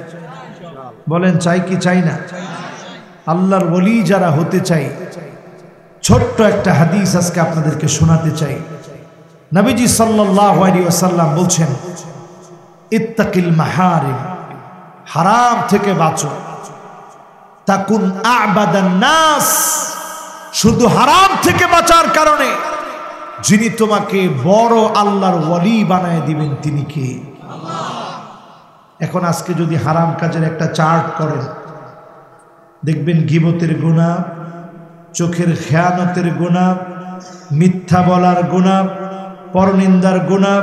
বলেন চাই কি চাই না? আল্লাহর ওলি যারা হতে চাই, ছোট্ট একটা হাদিস আজকে আপনাদেরকে শোনাতে চাই। নবীজি সাল্লাল্লাহু আলাইহি ওয়াসাল্লাম বলছেন, ইত্তাকিল মাহারিম, হারাম থেকে বাঁচো, তাকুন আ'বাদান নাস, শুধু হারাম থেকে বাঁচার কারণে যিনি তোমাকে বড় আল্লাহর ওয়ালি বানায় দিবেন তিনি কে? এখন আজকে যদি হারাম কাজের একটা চার্ট করেন, দেখবেন গীবতের গুনাহ, চোখের খেয়ানতের গুনাহ, মিথ্যা বলার গুনাহ, পরনিন্দার গুনাহ,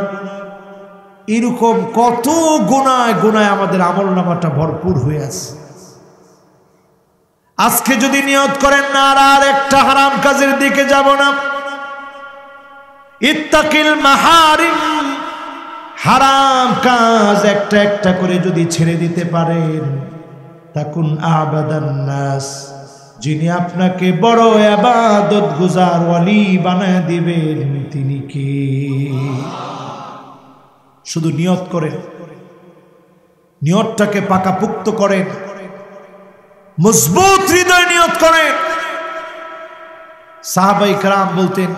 এরকম কত গুনায় গুনায় আমাদের আমলনামাটা ভরপুর হয়ে আছে। আজকে যদি নিয়ত করেন না আর একটা হারাম কাজের দিকে যাব না, ইত্তাকিল মাহারিম, হারাম কাজ একটা একটা করে যদি ছেড়ে দিতে পারেন, তাকুন আ'বাদান নাস, যিনি আপনাকে বড় ইবাদত গুজার ওয়ালি বানায় দিবেন তিনি কে? শুধু নিয়ত করেন, নিয়তটাকে পাকাপুক্ত করেন, মজবুত হৃদয় নিয়ত করেন। সাহাবায়ে কেরাম বলতেন,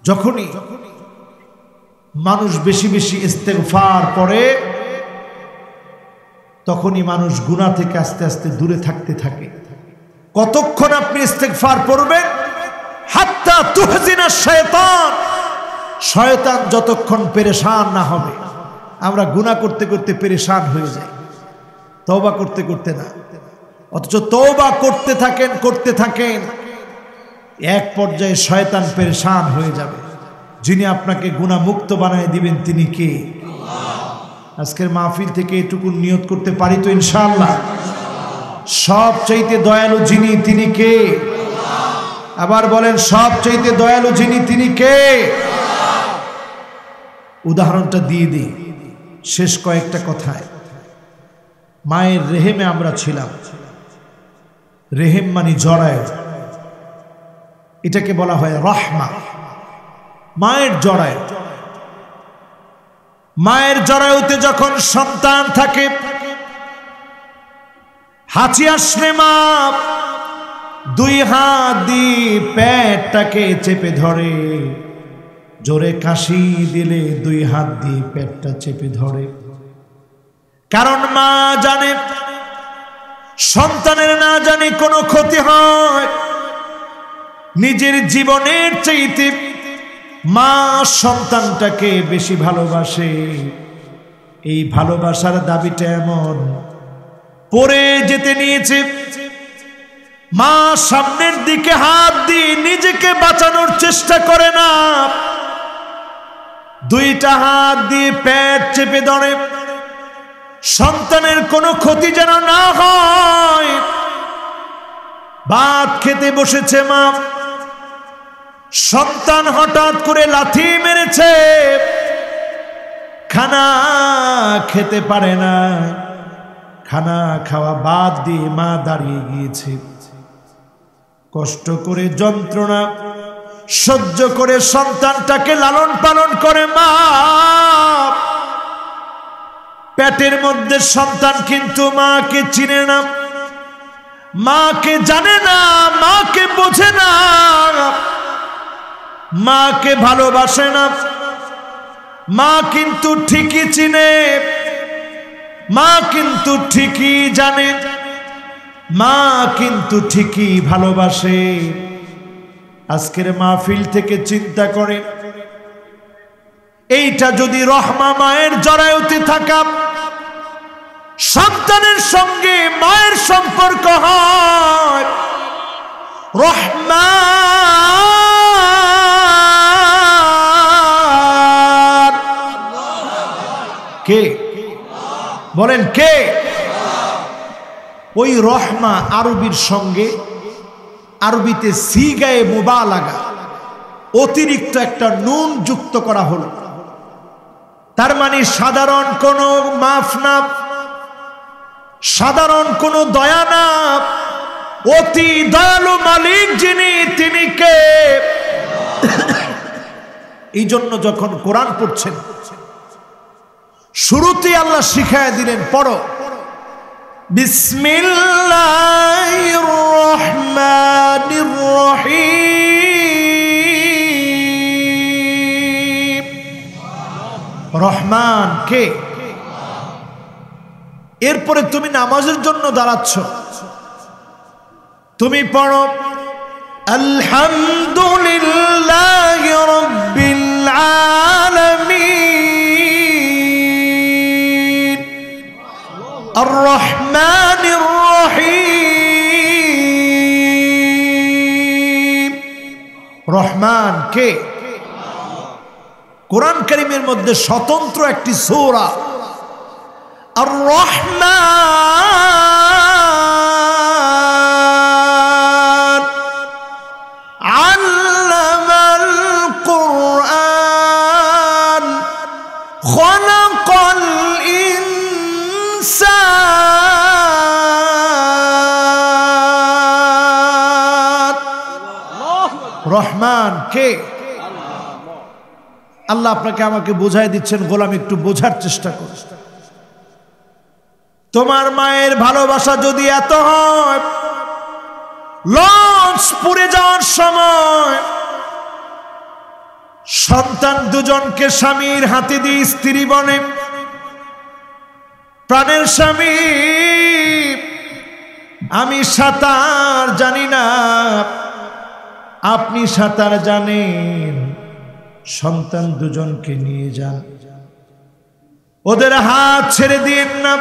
যখনই মানুষ বেশি বেশি ইস্তেগফার পড়ে তখনই মানুষ গুনাহ থেকে আস্তে আস্তে দূরে থাকতে থাকে। কতক্ষণ আপনি ইস্তেগফার পড়বেন? হাত্তা তুহজিনা শায়তান, শয়তান যতক্ষণ পেরেশান না হবে। আমরা গুনাহ করতে করতে পেরেশান হয়ে যাই, তওবা করতে করতে না। অথচ তওবা করতে থাকেন, এক পর্যায়ে শয়তান পেরেশান হয়ে যাবে। যিনি আপনাকে গুনাহ মুক্ত বানায় দিবেন তিনি কে? আজকের মাহফিল থেকে এটুকু নিয়ত করতে পারি তো ইনশাআল্লাহ? সবচাইতে দয়ালু যিনি তিনি কে? আবার বলেন, সবচাইতে দয়ালু যিনি তিনি কে? উদাহরণটা দিয়ে দিই শেষ কয়েকটা কথায়। মায়ের রেহেমে আমরা ছিলাম। রেহেম মানে জরায়ু, এটাকে বলা হয় রহমা। মায়ের জরায়ু, মায়ের জরায়ুতে যখন সন্তান থাকে, হাঁচি আসলে মা দুই হাত দিয়ে পেটটাকে চেপে ধরে, জোরে কাশি দিলে দুই হাত দিয়ে পেটটা চেপে ধরে। কারণ মা জানে সন্তানের না জানে কোনো ক্ষতি হয়। নিজের জীবনের চাইতে মা সন্তানটাকে বেশি ভালোবাসে। এই ভালোবাসার দাবিটা এমন, পড়ে যেতে নিয়েছে, মা সামনের দিকে হাত দিয়ে নিজেকে বাঁচানোর চেষ্টা করে না, দুইটা হাত দিয়ে পেট চেপে ধরে সন্তানের কোনো ক্ষতি যেন না হয়। ভাত খেতে বসেছে মা, সন্তান হঠাৎ করে লাথি মেরেছে, খানা খেতে পারে না। খানা খাওয়া বাদ দিয়ে মা দাঁড়িয়ে গিয়েছে। কষ্ট করে যন্ত্রণা সহ্য করে সন্তানটাকে লালন পালন করে মা। পেটের মধ্যে সন্তান কিন্তু মাকে চিনে না, মাকে জানে না, মাকে বোঝে না, মাকে ভালোবাসে না। মা কিন্তু ঠিকই চিনে, মা কিন্তু ঠিকই জানে, মা কিন্তু ঠিকই ভালোবাসে। আজকের মাহফিল থেকে চিন্তা করে, এইটা যদি রহমা মায়ের জরায়ুতে থাকা সন্তানের সঙ্গে মায়ের সম্পর্ক হয়, রহমা কে? বলেন কে? ওই রহমা আরবির সঙ্গে, আরবিতে সিগায়ে মুবালাগা, অতিরিক্ত একটা নুন যুক্ত করা হলো। তার মানে সাধারণ কোনো মাফ না, সাধারণ কোনো দয়া না, অতি দয়ালু মালিক যিনি তিনি কে? এই জন্য যখন কোরআন পড়ছেন শুরুতেই আল্লাহ শিখায় দিলেন, পড়ো বিসমিল্লাহির রহমানির রহিম। রহমান কে? এরপরে তুমি নামাজের জন্য দাঁড়াচ্ছ, তুমি পড়ো আলহামদুলিল্লাহি রাব্বিল আলামিন আর রহমানির রহিম। রহমান কে? কোরআন কারীমের মধ্যে স্বতন্ত্র একটি সূরা আর রহমান, আল্লামাল কুরআন, খালাকাল ইনসান। রহমান কে? আল্লাহ আপনাকে আমাকে বোঝাই দিচ্ছেন, গোলাম একটু বোঝার চেষ্টা কর। তোমার মায়ের ভালোবাসা যদি এত হয়, লঞ্চ পুড়ে যাওয়ার সময় সন্তান দুজনকে স্বামীর হাতে দিয়ে স্ত্রী বনে, প্রাণের স্বামী আমি সাঁতার জানি না, আপনি সাঁতার জানেন, সন্তান দুজনকে নিয়ে যান, ওদের হাত ছেড়ে দিয়েন না।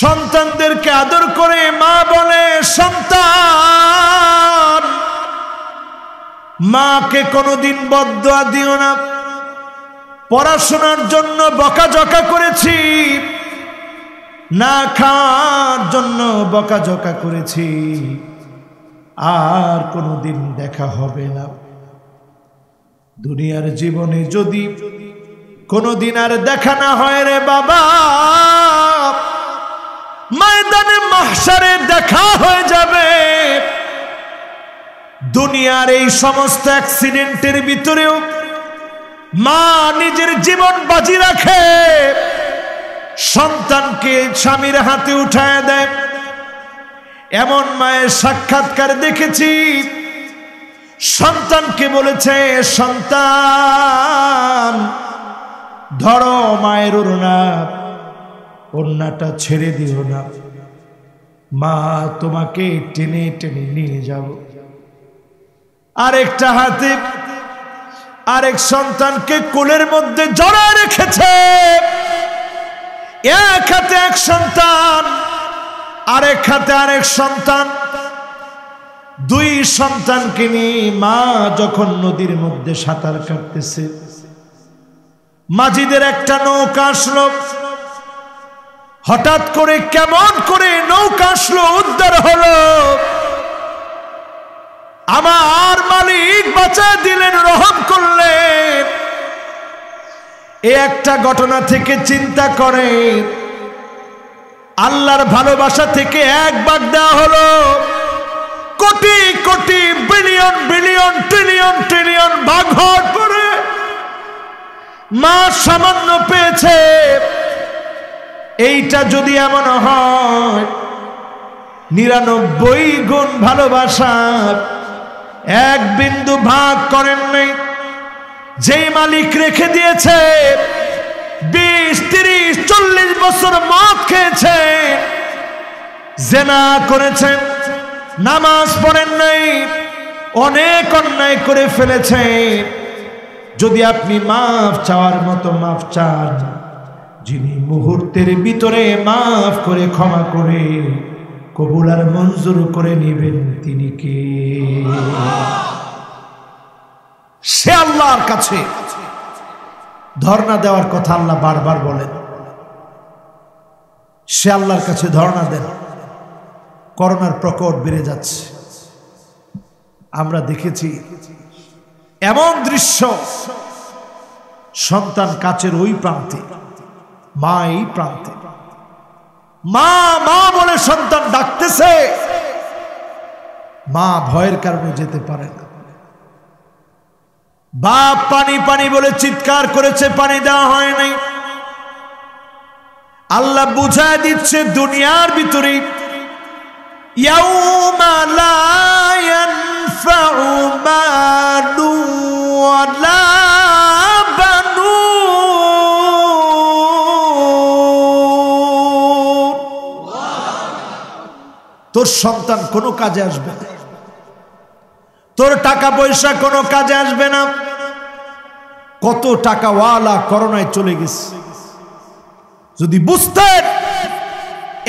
সন্তানদেরকে আদর করে মা বলে, সন্তান মাকে কোনোদিন বদদুয়া দিও না, পড়াশোনার জন্য বকাঝকা করেছি, না খাওয়ার জন্য বকাঝকা করেছি, আর কোনোদিন দেখা হবে না। দুনিয়ার জীবনে যদি কোনোদিন আর দেখা না হয় রে বাবা, ময়দানে মাহশারে দেখা হয়ে যাবে। দুনিয়ার এই সমস্ত অ্যাক্সিডেন্টের ভিতরেও মা নিজের জীবন বাজি রাখে, সন্তানকে স্বামীর হাতে উঠায় দেয়। এমন মায়ের সাক্ষাৎকার দেখেছি, সন্তানকে বলেছে, সন্তান ধরো মায়ের ওড়না, ওড়নাটা ছেড়ে দিও না, মা তোমাকে টেনে টেনে নিয়ে যাব। আরেকটা হাতে আরেক সন্তানকে কোলের মধ্যে জড়ায় রেখেছে, এক হাতে এক সন্তান, আরেক হাতে আরেক সন্তান, দুই সন্তানকে নিয়ে মা যখন নদীর মধ্যে সাঁতার কাটতেছে, মাঝিদের একটা নৌকা আসলো, হঠাৎ করে কেমন করে নৌকা আসলো, উদ্ধার হলো, আমার মালিক বাঁচা দিলেন, রহম করলেন। এই একটা ঘটনা থেকে চিন্তা করে আল্লাহর ভালোবাসা থেকে এক ভাগ দেওয়া হলো, crore crore billion billion trillion trillion ভাগ হওয়ার পরে মা সামান্য পেয়েছে। এইটা যদি এমন হয়, 99 গুণ ভালোবাসা এক বিন্দু ভাগ করেন নাই। যেই মালিক রেখে দিয়েছে, 20, 30, 40 বছর মদ খেয়েছে, জেনা করেছেন, নামাজ পড়েন নাই, অনেক অন্যায় করে ফেলেছে, যদি আপনি মাফ চাওয়ার মতো মাফ চান, যিনি মুহূর্তের ভিতরে মাফ করে ক্ষমা করে কবুল আর মঞ্জুর করে নেবেন, তিনি কে? সে আল্লাহর কাছে ধর্ণা দেওয়ার কথা আল্লাহ বারবার বলেন। সে আল্লাহর কাছে ধর্ণা দেন। করোনার প্রকোপ বেড়ে যাচ্ছে, আমরা দেখেছি এমন দৃশ্য, সন্তান কাচের ওই প্রান্তে, মা এই প্রান্তে, মা মা বলে সন্তান ডাকতেছে, মা ভয়ের কারণে যেতে পারে না। বাপ পানি পানি বলে চিৎকার করেছে, পানি দেওয়া হয় নাই। আল্লাহ বুঝায় দিচ্ছে দুনিয়ার ভিতরে, ইয়াউমা লা ইয়ানফাউ মালু ওয়ালা বানুন। তোর সন্তান কোনো কাজে আসবে না, তোর টাকা পয়সা কোনো কাজে আসবে না। কত টাকাওয়ালা করোনায় চলে গেছে, যদি বুঝতেন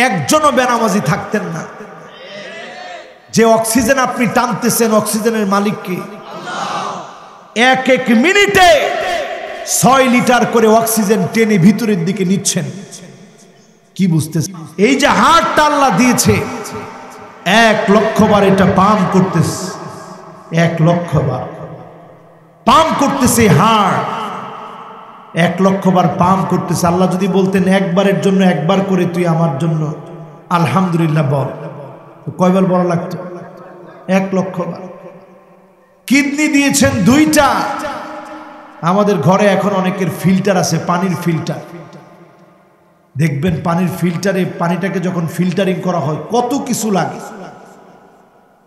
একজনও বেনামাজি থাকতেন না। যে অক্সিজেন আপনি টানতেছেন, অক্সিজেনের মালিক কে? এক এক মিনিটে 6 লিটার করে অক্সিজেন টেনে ভিতরের দিকে নিচ্ছেন। কি বুঝতেছেন? এই যে হার্টটা আল্লাহ দিয়েছে, 1 লক্ষ বার এটা পাম্প করতেছে, 1 লক্ষ বার পাম্প করতেছে হার্ট, 1 লক্ষ বার পাম্প করতেছে। আল্লাহ যদি বলতেন একবারের জন্য একবার করে তুই আমার জন্য আলহামদুলিল্লাহ বল, কয়বার বলা লাগতো? 1 লক্ষ বার। কিডনি দিয়েছেন দুইটা। আমাদের ঘরে এখন অনেকের ফিল্টার আছে, পানির ফিল্টার। দেখবেন পানির ফিল্টারে পানিটাকে যখন ফিল্টারিং করা হয় কত কিছু লাগে।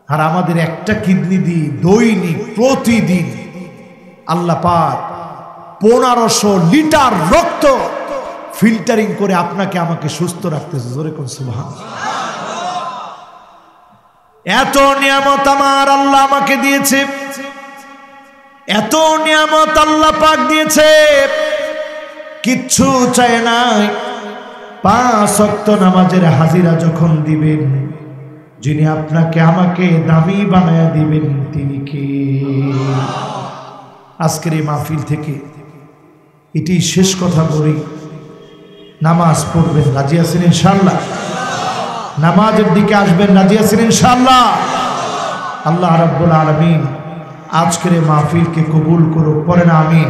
আর আমাদের একটা কিডনি দিয়ে দৈনিক প্রতিদিন আল্লাহ পাক 1500 লিটার রক্ত ফিল্টারিং করে আপনাকে আমাকে সুস্থ রাখতেছে। জোরে কোন সুবহানাল্লাহ। এত নিয়ামত আমার আল্লাহ আমাকে দিয়েছে, এত নিয়ামত আল্লাহ পাক দিয়েছে, কিচ্ছু চায় নাই। 5 ওয়াক্ত নামাজের হাজিরা যখন দিবেন, যিনি আপনাকে আমাকে দামি বানায়া দিবেন তিনি কে? আজকের এই মাহফিল থেকে এটি শেষ কথা বলি, নামাজ পড়বেন, রাজি আছেন ইনশাআল্লাহ? নামাজের দিকে আসবেন, রাজি আছেন ইনশাআল্লাহ? আল্লাহ রাব্বুল আলামিন আজকের এই মাহফিলকে কবুল করুক, পড়েন আমিন।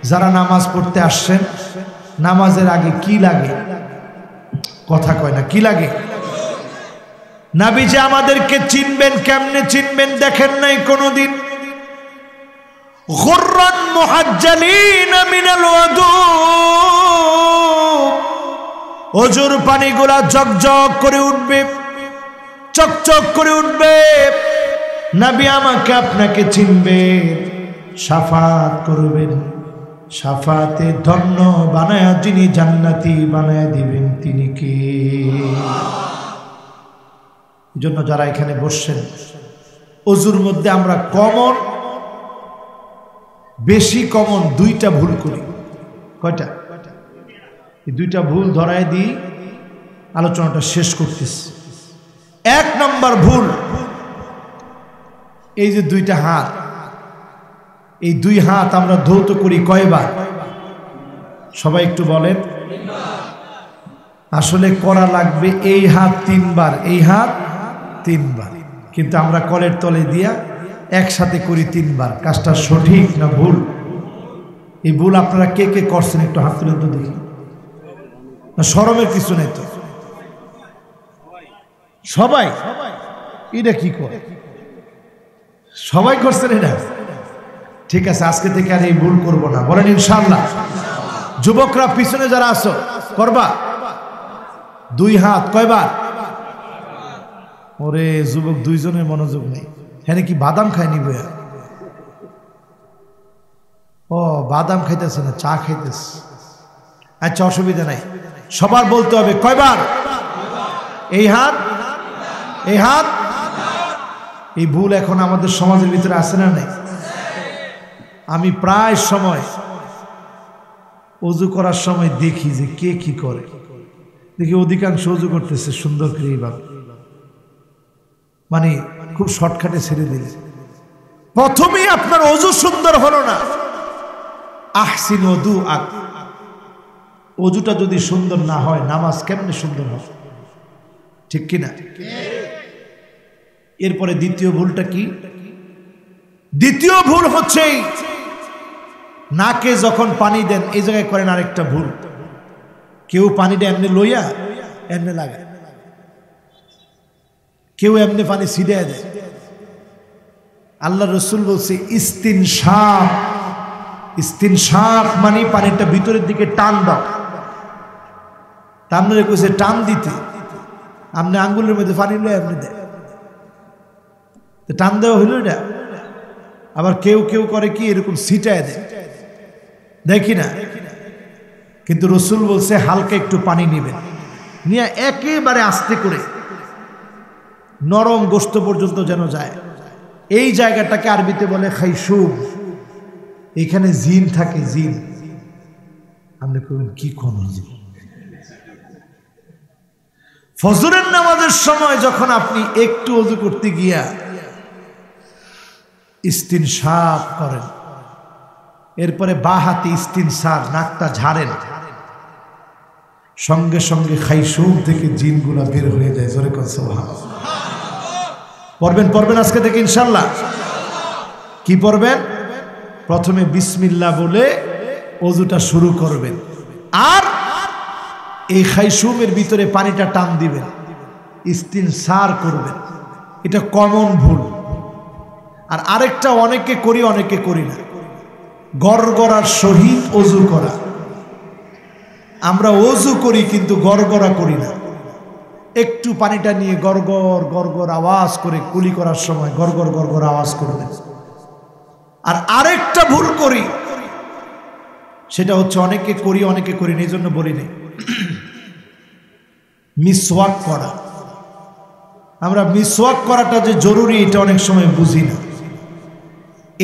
যারা নামাজ পড়তে আসছেন, নামাজের আগে কি লাগে? কথা কয় না, কি লাগে? নবীজি আমাদেরকে চিনবেন, কেমনে চিনবেন দেখেন নাই কোনদিন? গুররান মুহাজ্জালিন মিনাল ওযু, ওযুর পানিগুলা ঝকঝক করে উঠবে, চকচক করে উঠবে। নবী আমাকে আপনাকে চিনবেন, শাফাত করবেন, শাফাতে ধন্য বানায়া যিনি জান্নাতি বানায়া দিবেন তিনি কে? এজন্য যারা এখানে বসছেন, ওযুর মধ্যে আমরা কমন, বেশি কমন দুইটা ভুল করি। কয়টা? এই দুইটা ভুল ধরায় দিই, আলোচনাটা শেষ করতেছি। 1 নম্বর ভুল, এই যে দুইটা হাত, এই 2 হাত আমরা ধৌত করি কয়বার? সবাই একটু বলেন। আসলে করা লাগবে এই হাত 3 বার, এই হাত 3 বার, কিন্তু আমরা কলের তলে দিয়া একসাথে করি 3 বার। কাজটা সঠিক না ভুল? এই ভুল আপনারা কে কে করছেন একটু হাত তুলে তো দেখি। না শরমের কিছু নেই তো, সবাই। এটা কি করে? সবাই করছেন এটা? ঠিক আছে, আজকে থেকে আর এই ভুল করবো না, বলেন ইনশাআল্লাহ। যুবকরা পিছনে যারা আছো করবা 2 হাত কয়বার? ওরে যুবক 2 জনের মনোযোগ নেই। হ্যাঁ কি বাদাম খাই নিবে? ও বাদাম খাইতেছে না, চা খাইতেছে। আচ্ছা অসুবিধা নাই, সবার বলতে হবে কয়বার? এই হাত, এই হাত। এই ভুল এখন আমাদের সমাজের ভিতরে আছে না নাই? আমি প্রায় সময় ওযু করার সময় দেখি যে কে কি করে। দেখি অধিকাংশ ওযু করতেছে সুন্দর করে এইভাবে, মানে খুব শর্টকাটে ছেড়ে দিলে। প্রথমেই আপনার ওযু সুন্দর হলো না। আহসিন ওযুআক, ওযুটা যদি সুন্দর না হয় নামাজ কেমনে সুন্দর হবে? ঠিক কিনা? এরপরে দ্বিতীয় ভুলটা কি? দ্বিতীয় ভুল হচ্ছে নাকে যখন পানি দেন এই জায়গায় করেন আরেকটা ভুল। কেউ পানিটা এমনি লইয়া এমনি লাগায়, কেউ এমনি পানি ছিটিয়ে দেয়। আল্লাহ রসুল বলছে ইস্তিনশাক, ইস্তিনশাক মানে পানিটা ভিতরের দিকে টান দাও। তামনে কইছে টান দিতে, আপনি আঙ্গুলের মধ্যে পানি লয়ে এমনি দেয়, টান দেওয়া হইল এটা। আবার কেউ কেউ করে কি এরকম ছিটায় দেয়, দেখি না? কিন্তু রসুল বলছে হালকা একটু পানি নেবেন, নিয়ে একেবারে আস্তে করে নরম গোশত পর্যন্ত যেন যায়। এই জায়গাটাকে আরবিতে বলে খাইশুম। এখানে জিন থাকে, জিন। আপনি কবেন কি কোন জিন? ফজরের নামাজের সময় যখন আপনি একটু ওযু করতে গিয়া ইস্তিনশাক করেন, এরপরে বাঁ হাতে ইস্তিনশাক নাকটা ঝাড়েন, সঙ্গে সঙ্গে খাইশুম থেকে জিনগুলা বের হয়ে যায়। জোরে কোন সুবহানাল্লাহ। পড়বেন পড়বেন আজকে থেকে ইনশাআল্লাহ। কি পড়বেন? প্রথমে বিসমিল্লাহ বলে ওযুটা শুরু করবেন, আর এই খাইশুমের ভিতরে পানিটা টান দিবেন, ইস্তিনসার করবেন। এটা কমন ভুল। আর আরেকটা অনেকে করি অনেকে করি না, গড়গড়ার সহিত অজু করা। আমরা অজু করি কিন্তু গড়গড়া করি না, একটু পানিটা নিয়ে গড়গড় গড়গড় আওয়াজ করে কুলি করার সময় গড়গড় গড়গড় আওয়াজ করবে। আর আরেকটা ভুল করি, সেটা হচ্ছে অনেকে করি অনেকে করি না, এই জন্য বলি নেই, মিসওয়াক করা। আমরা মিসওয়াক করাটা যে জরুরি এটা অনেক সময় বুঝি না।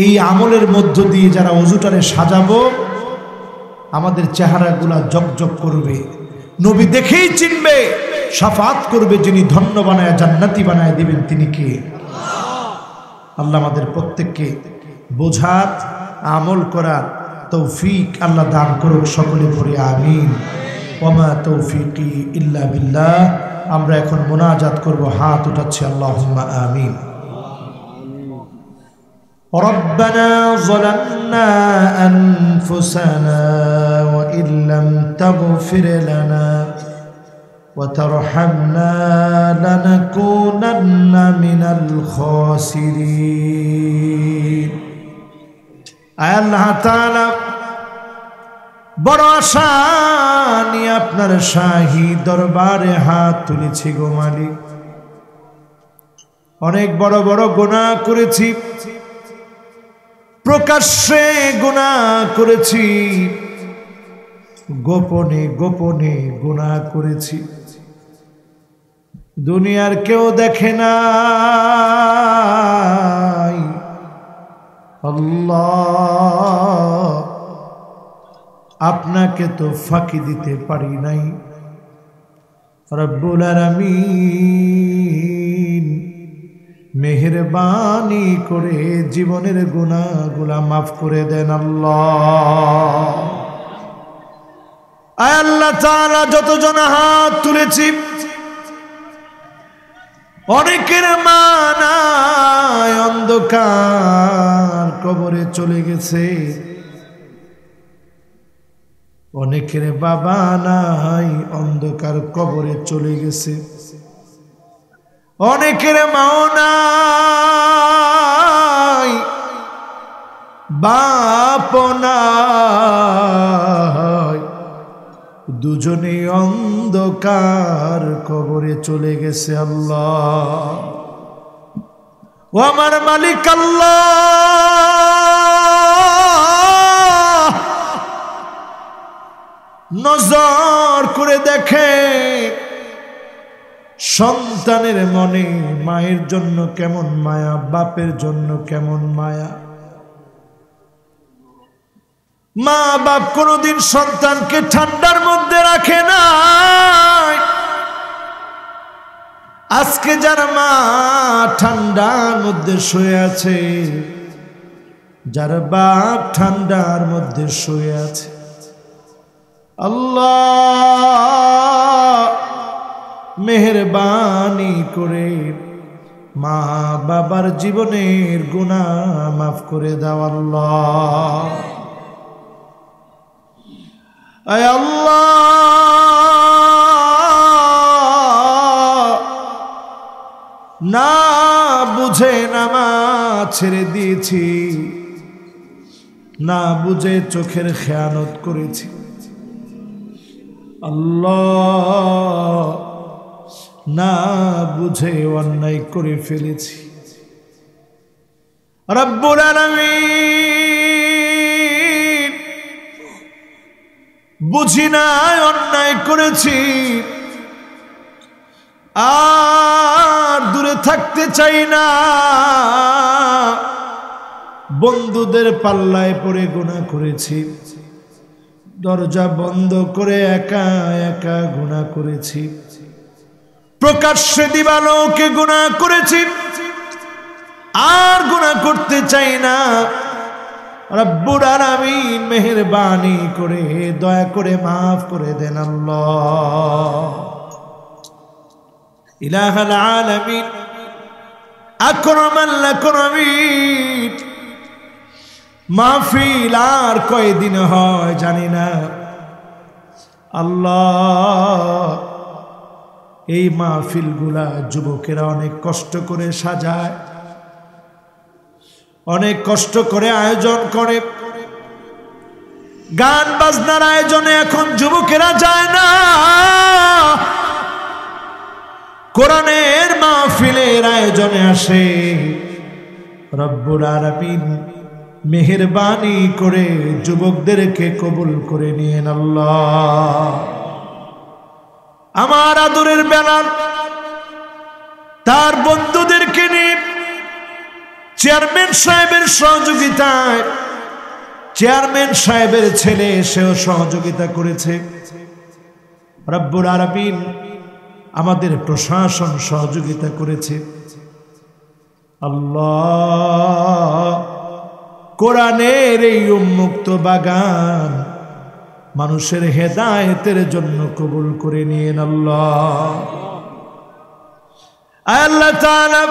এই আমলের মধ্য দিয়ে যারা অজুটারে সাজাবো, আমাদের চেহারাগুলা জকজক করবে, নবী দেখেই চিনবে, শাফাত করবে, যিনি ধন্য বানায় জান্নাতি বানায় দিবেন তিনি কে? আল্লাহ আমাদের প্রত্যেককে বোঝার আমল করার তৌফিক আল্লাহ দান করুক, সকলে পড়ি আমিন। ওমা তৌফিকি ইল্লা বিল্লাহ। আমরা এখন মুনাজাত করব, হাত উঠাচ্ছি, আল্লাহুম্মা আমিন। ربنا ظلمنا أنفسنا وإن لم تغفر لنا وترحمنا لنكونن من الخاسرين। আয় আল্লাহ তাআলা, বড় আশা নিয়ে আপনার শাহী দরবারে হাত তুলেছি গো মালিক। অনেক বড় বড় গুনাহ করেছি, প্রকাশ্যে গুনাহ করেছি, গোপনে গোপনে গুনাহ করেছি, দুনিয়ার কেউ দেখে নাই। আল্লাহ, আপনাকে তো ফাঁকি দিতে পারি নাই। রব্বুল আলামিন, মেহেরবানি করে জীবনের গুনাহগুলা মাফ করে দেন আল্লাহ। আয় আল্লাহ তাআলা, যতজন হাত তুলেছি, অনেকের মা নাই, অন্ধকার কবরে চলে গেছে, অনেকের বাবা নাই, অন্ধকার কবরে চলে গেছে, অনেকের মাও নাই, বাপ নাই, দুজনে অন্ধকার কবরে চলে গেছে। আল্লাহ, ও আমার মালিক আল্লাহ, নজর করে দেখে সন্তানের মনে মায়ের জন্য কেমন মায়া, বাপের জন্য কেমন মায়া। মা বাপ কোনদিন সন্তানকে ঠান্ডার মধ্যে রাখে না। আজকে যার মা ঠান্ডার মধ্যে শুয়ে আছে, যার বাপ ঠান্ডার মধ্যে শুয়ে আছে, আল্লাহ মেহেরবানি করে মা বাবার জীবনের গুনাহ মাফ করে দাও আল্লাহ। আয় আল্লাহ, না বুঝে নামাজ ছেড়ে দিয়েছি, না বুঝে চোখের খেয়ানত করেছি, আল্লাহ না বুঝে অন্যায় করে ফেলেছি। রব্বুল আলামিন, বুঝি না অন্যায় করেছি, আর দূরে থাকতে চাই না, বন্ধুদের পাল্লায় পড়ে গুনাহ করেছি, দরজা বন্ধ করে একা একা গুনাহ করেছি, প্রকাশ্যে দিবালোকে গুনাহ করেছি, আর গুনাহ করতে চাই না। রব্বুল আলামিন মেহেরবানি করে দয়া করে মাফ করে দেন আল্লাহ। ইলাহাল আলামিন, আকরামাল আকরামিন, মাহফিল আর কয়দিন হয় জানি না। আল্লাহ, এই মাহফিলগুলা যুবকেরা অনেক কষ্ট করে সাজায়, অনেক কষ্ট করে আয়োজন করে। গান বাজনার আয়োজনে এখন যুবকেরা যায় না, কোরআনের মাহফিলের আয়োজনে আসে। রব্বুল আলামিন মেহেরবানি করে যুবকদেরকে কবুল করে নিয়েন আল্লাহ। আমার আদরের বেলাল তার বন্ধুদেরকে নিয়ে চেয়ারম্যান সাহেবের সহযোগিতায়, চেয়ারম্যান সাহেবের ছেলে সেও সহযোগিতা করেছে। রব্বুল আলামিন আমাদের প্রশাসন সহযোগিতা করেছে। আল্লাহ কোরআনের এই উন্মুক্ত বাগান মানুষের হেদায়েতের জন্য কবুল করে নিয়েন আল্লাহ। আল্লাহ তাআলা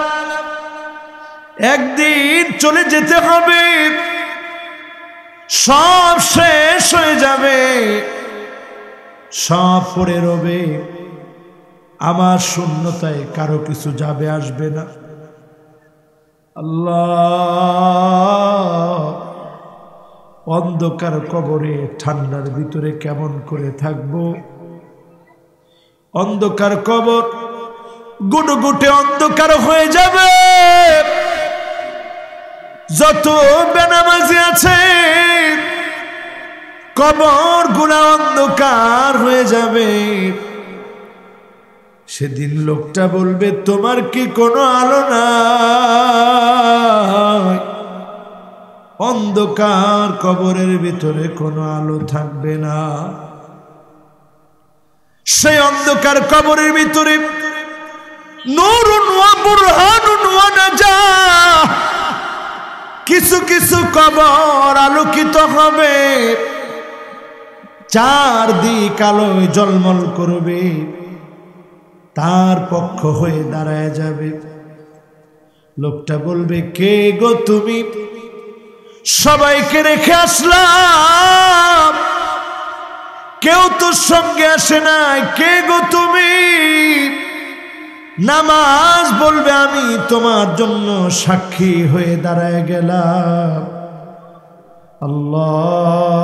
একদিন চলে যেতে হবে, সব শেষ হয়ে যাবে, সব পড়ে রবে, আমার শূন্যতায় কারো কিছু যাবে আসবে না। আল্লাহ অন্ধকার কবরে ঠান্ডার ভিতরে কেমন করে থাকবো? অন্ধকার কবর গুটগুটে অন্ধকার হয়ে যাবে। যত বেনামাজি আছে কবর গুলা অন্ধকার হয়ে যাবে। সেদিন লোকটা বলবে, তোমার কি কোনো আলো নাই? অন্ধকার কবরের ভিতরে কোনো আলো থাকবে না। সেই অন্ধকার কবরের ভিতরে নূরুন ওয়া বুরহানুন ওয়া নাজাহ, কিছু কিছু কবর আলোকিত হবে, চারদিক আলোয় ঝলমল করবে, তার পক্ষ হয়ে দাঁড়ায় যাবে। লোকটা বলবে, কে গো তুমি? সবাইকে রেখে আসলাম, কেউ তোর সঙ্গে আসে নাই, কে গো তুমি? নামাজ বলবে, আমি তোমার জন্য সাক্ষী হয়ে দাঁড়ায় গেলাম।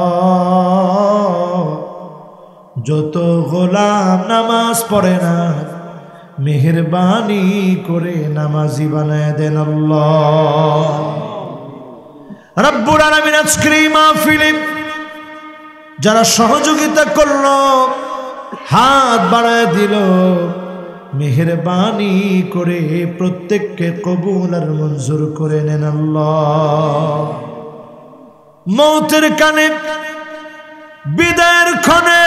আল্লাহ যত গোলাম নামাজ পড়ে না, মেহেরবানি করে নামাজি বানায় দেন আল্লাহ। রব্বুল আলামিন আজকের এই মাহফিলে যারা সহযোগিতা করলো, হাত বাড়ায় দিল, মেহেরবানি করে প্রত্যেককে কবুল আর মঞ্জুর করে নেন আল্লাহ। মৌতের কানে, বিদায়ের ক্ষণে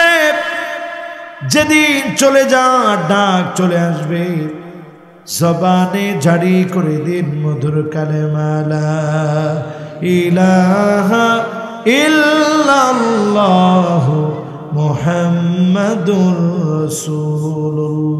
যেদিন চলে যাওয়ার ডাক চলে আসবে, জবানে জারি করে দিন মধুর কালেমা লা ইলাহা ইল্লাল্লাহু মুহাম্মাদুর রাসূলুল্লাহ।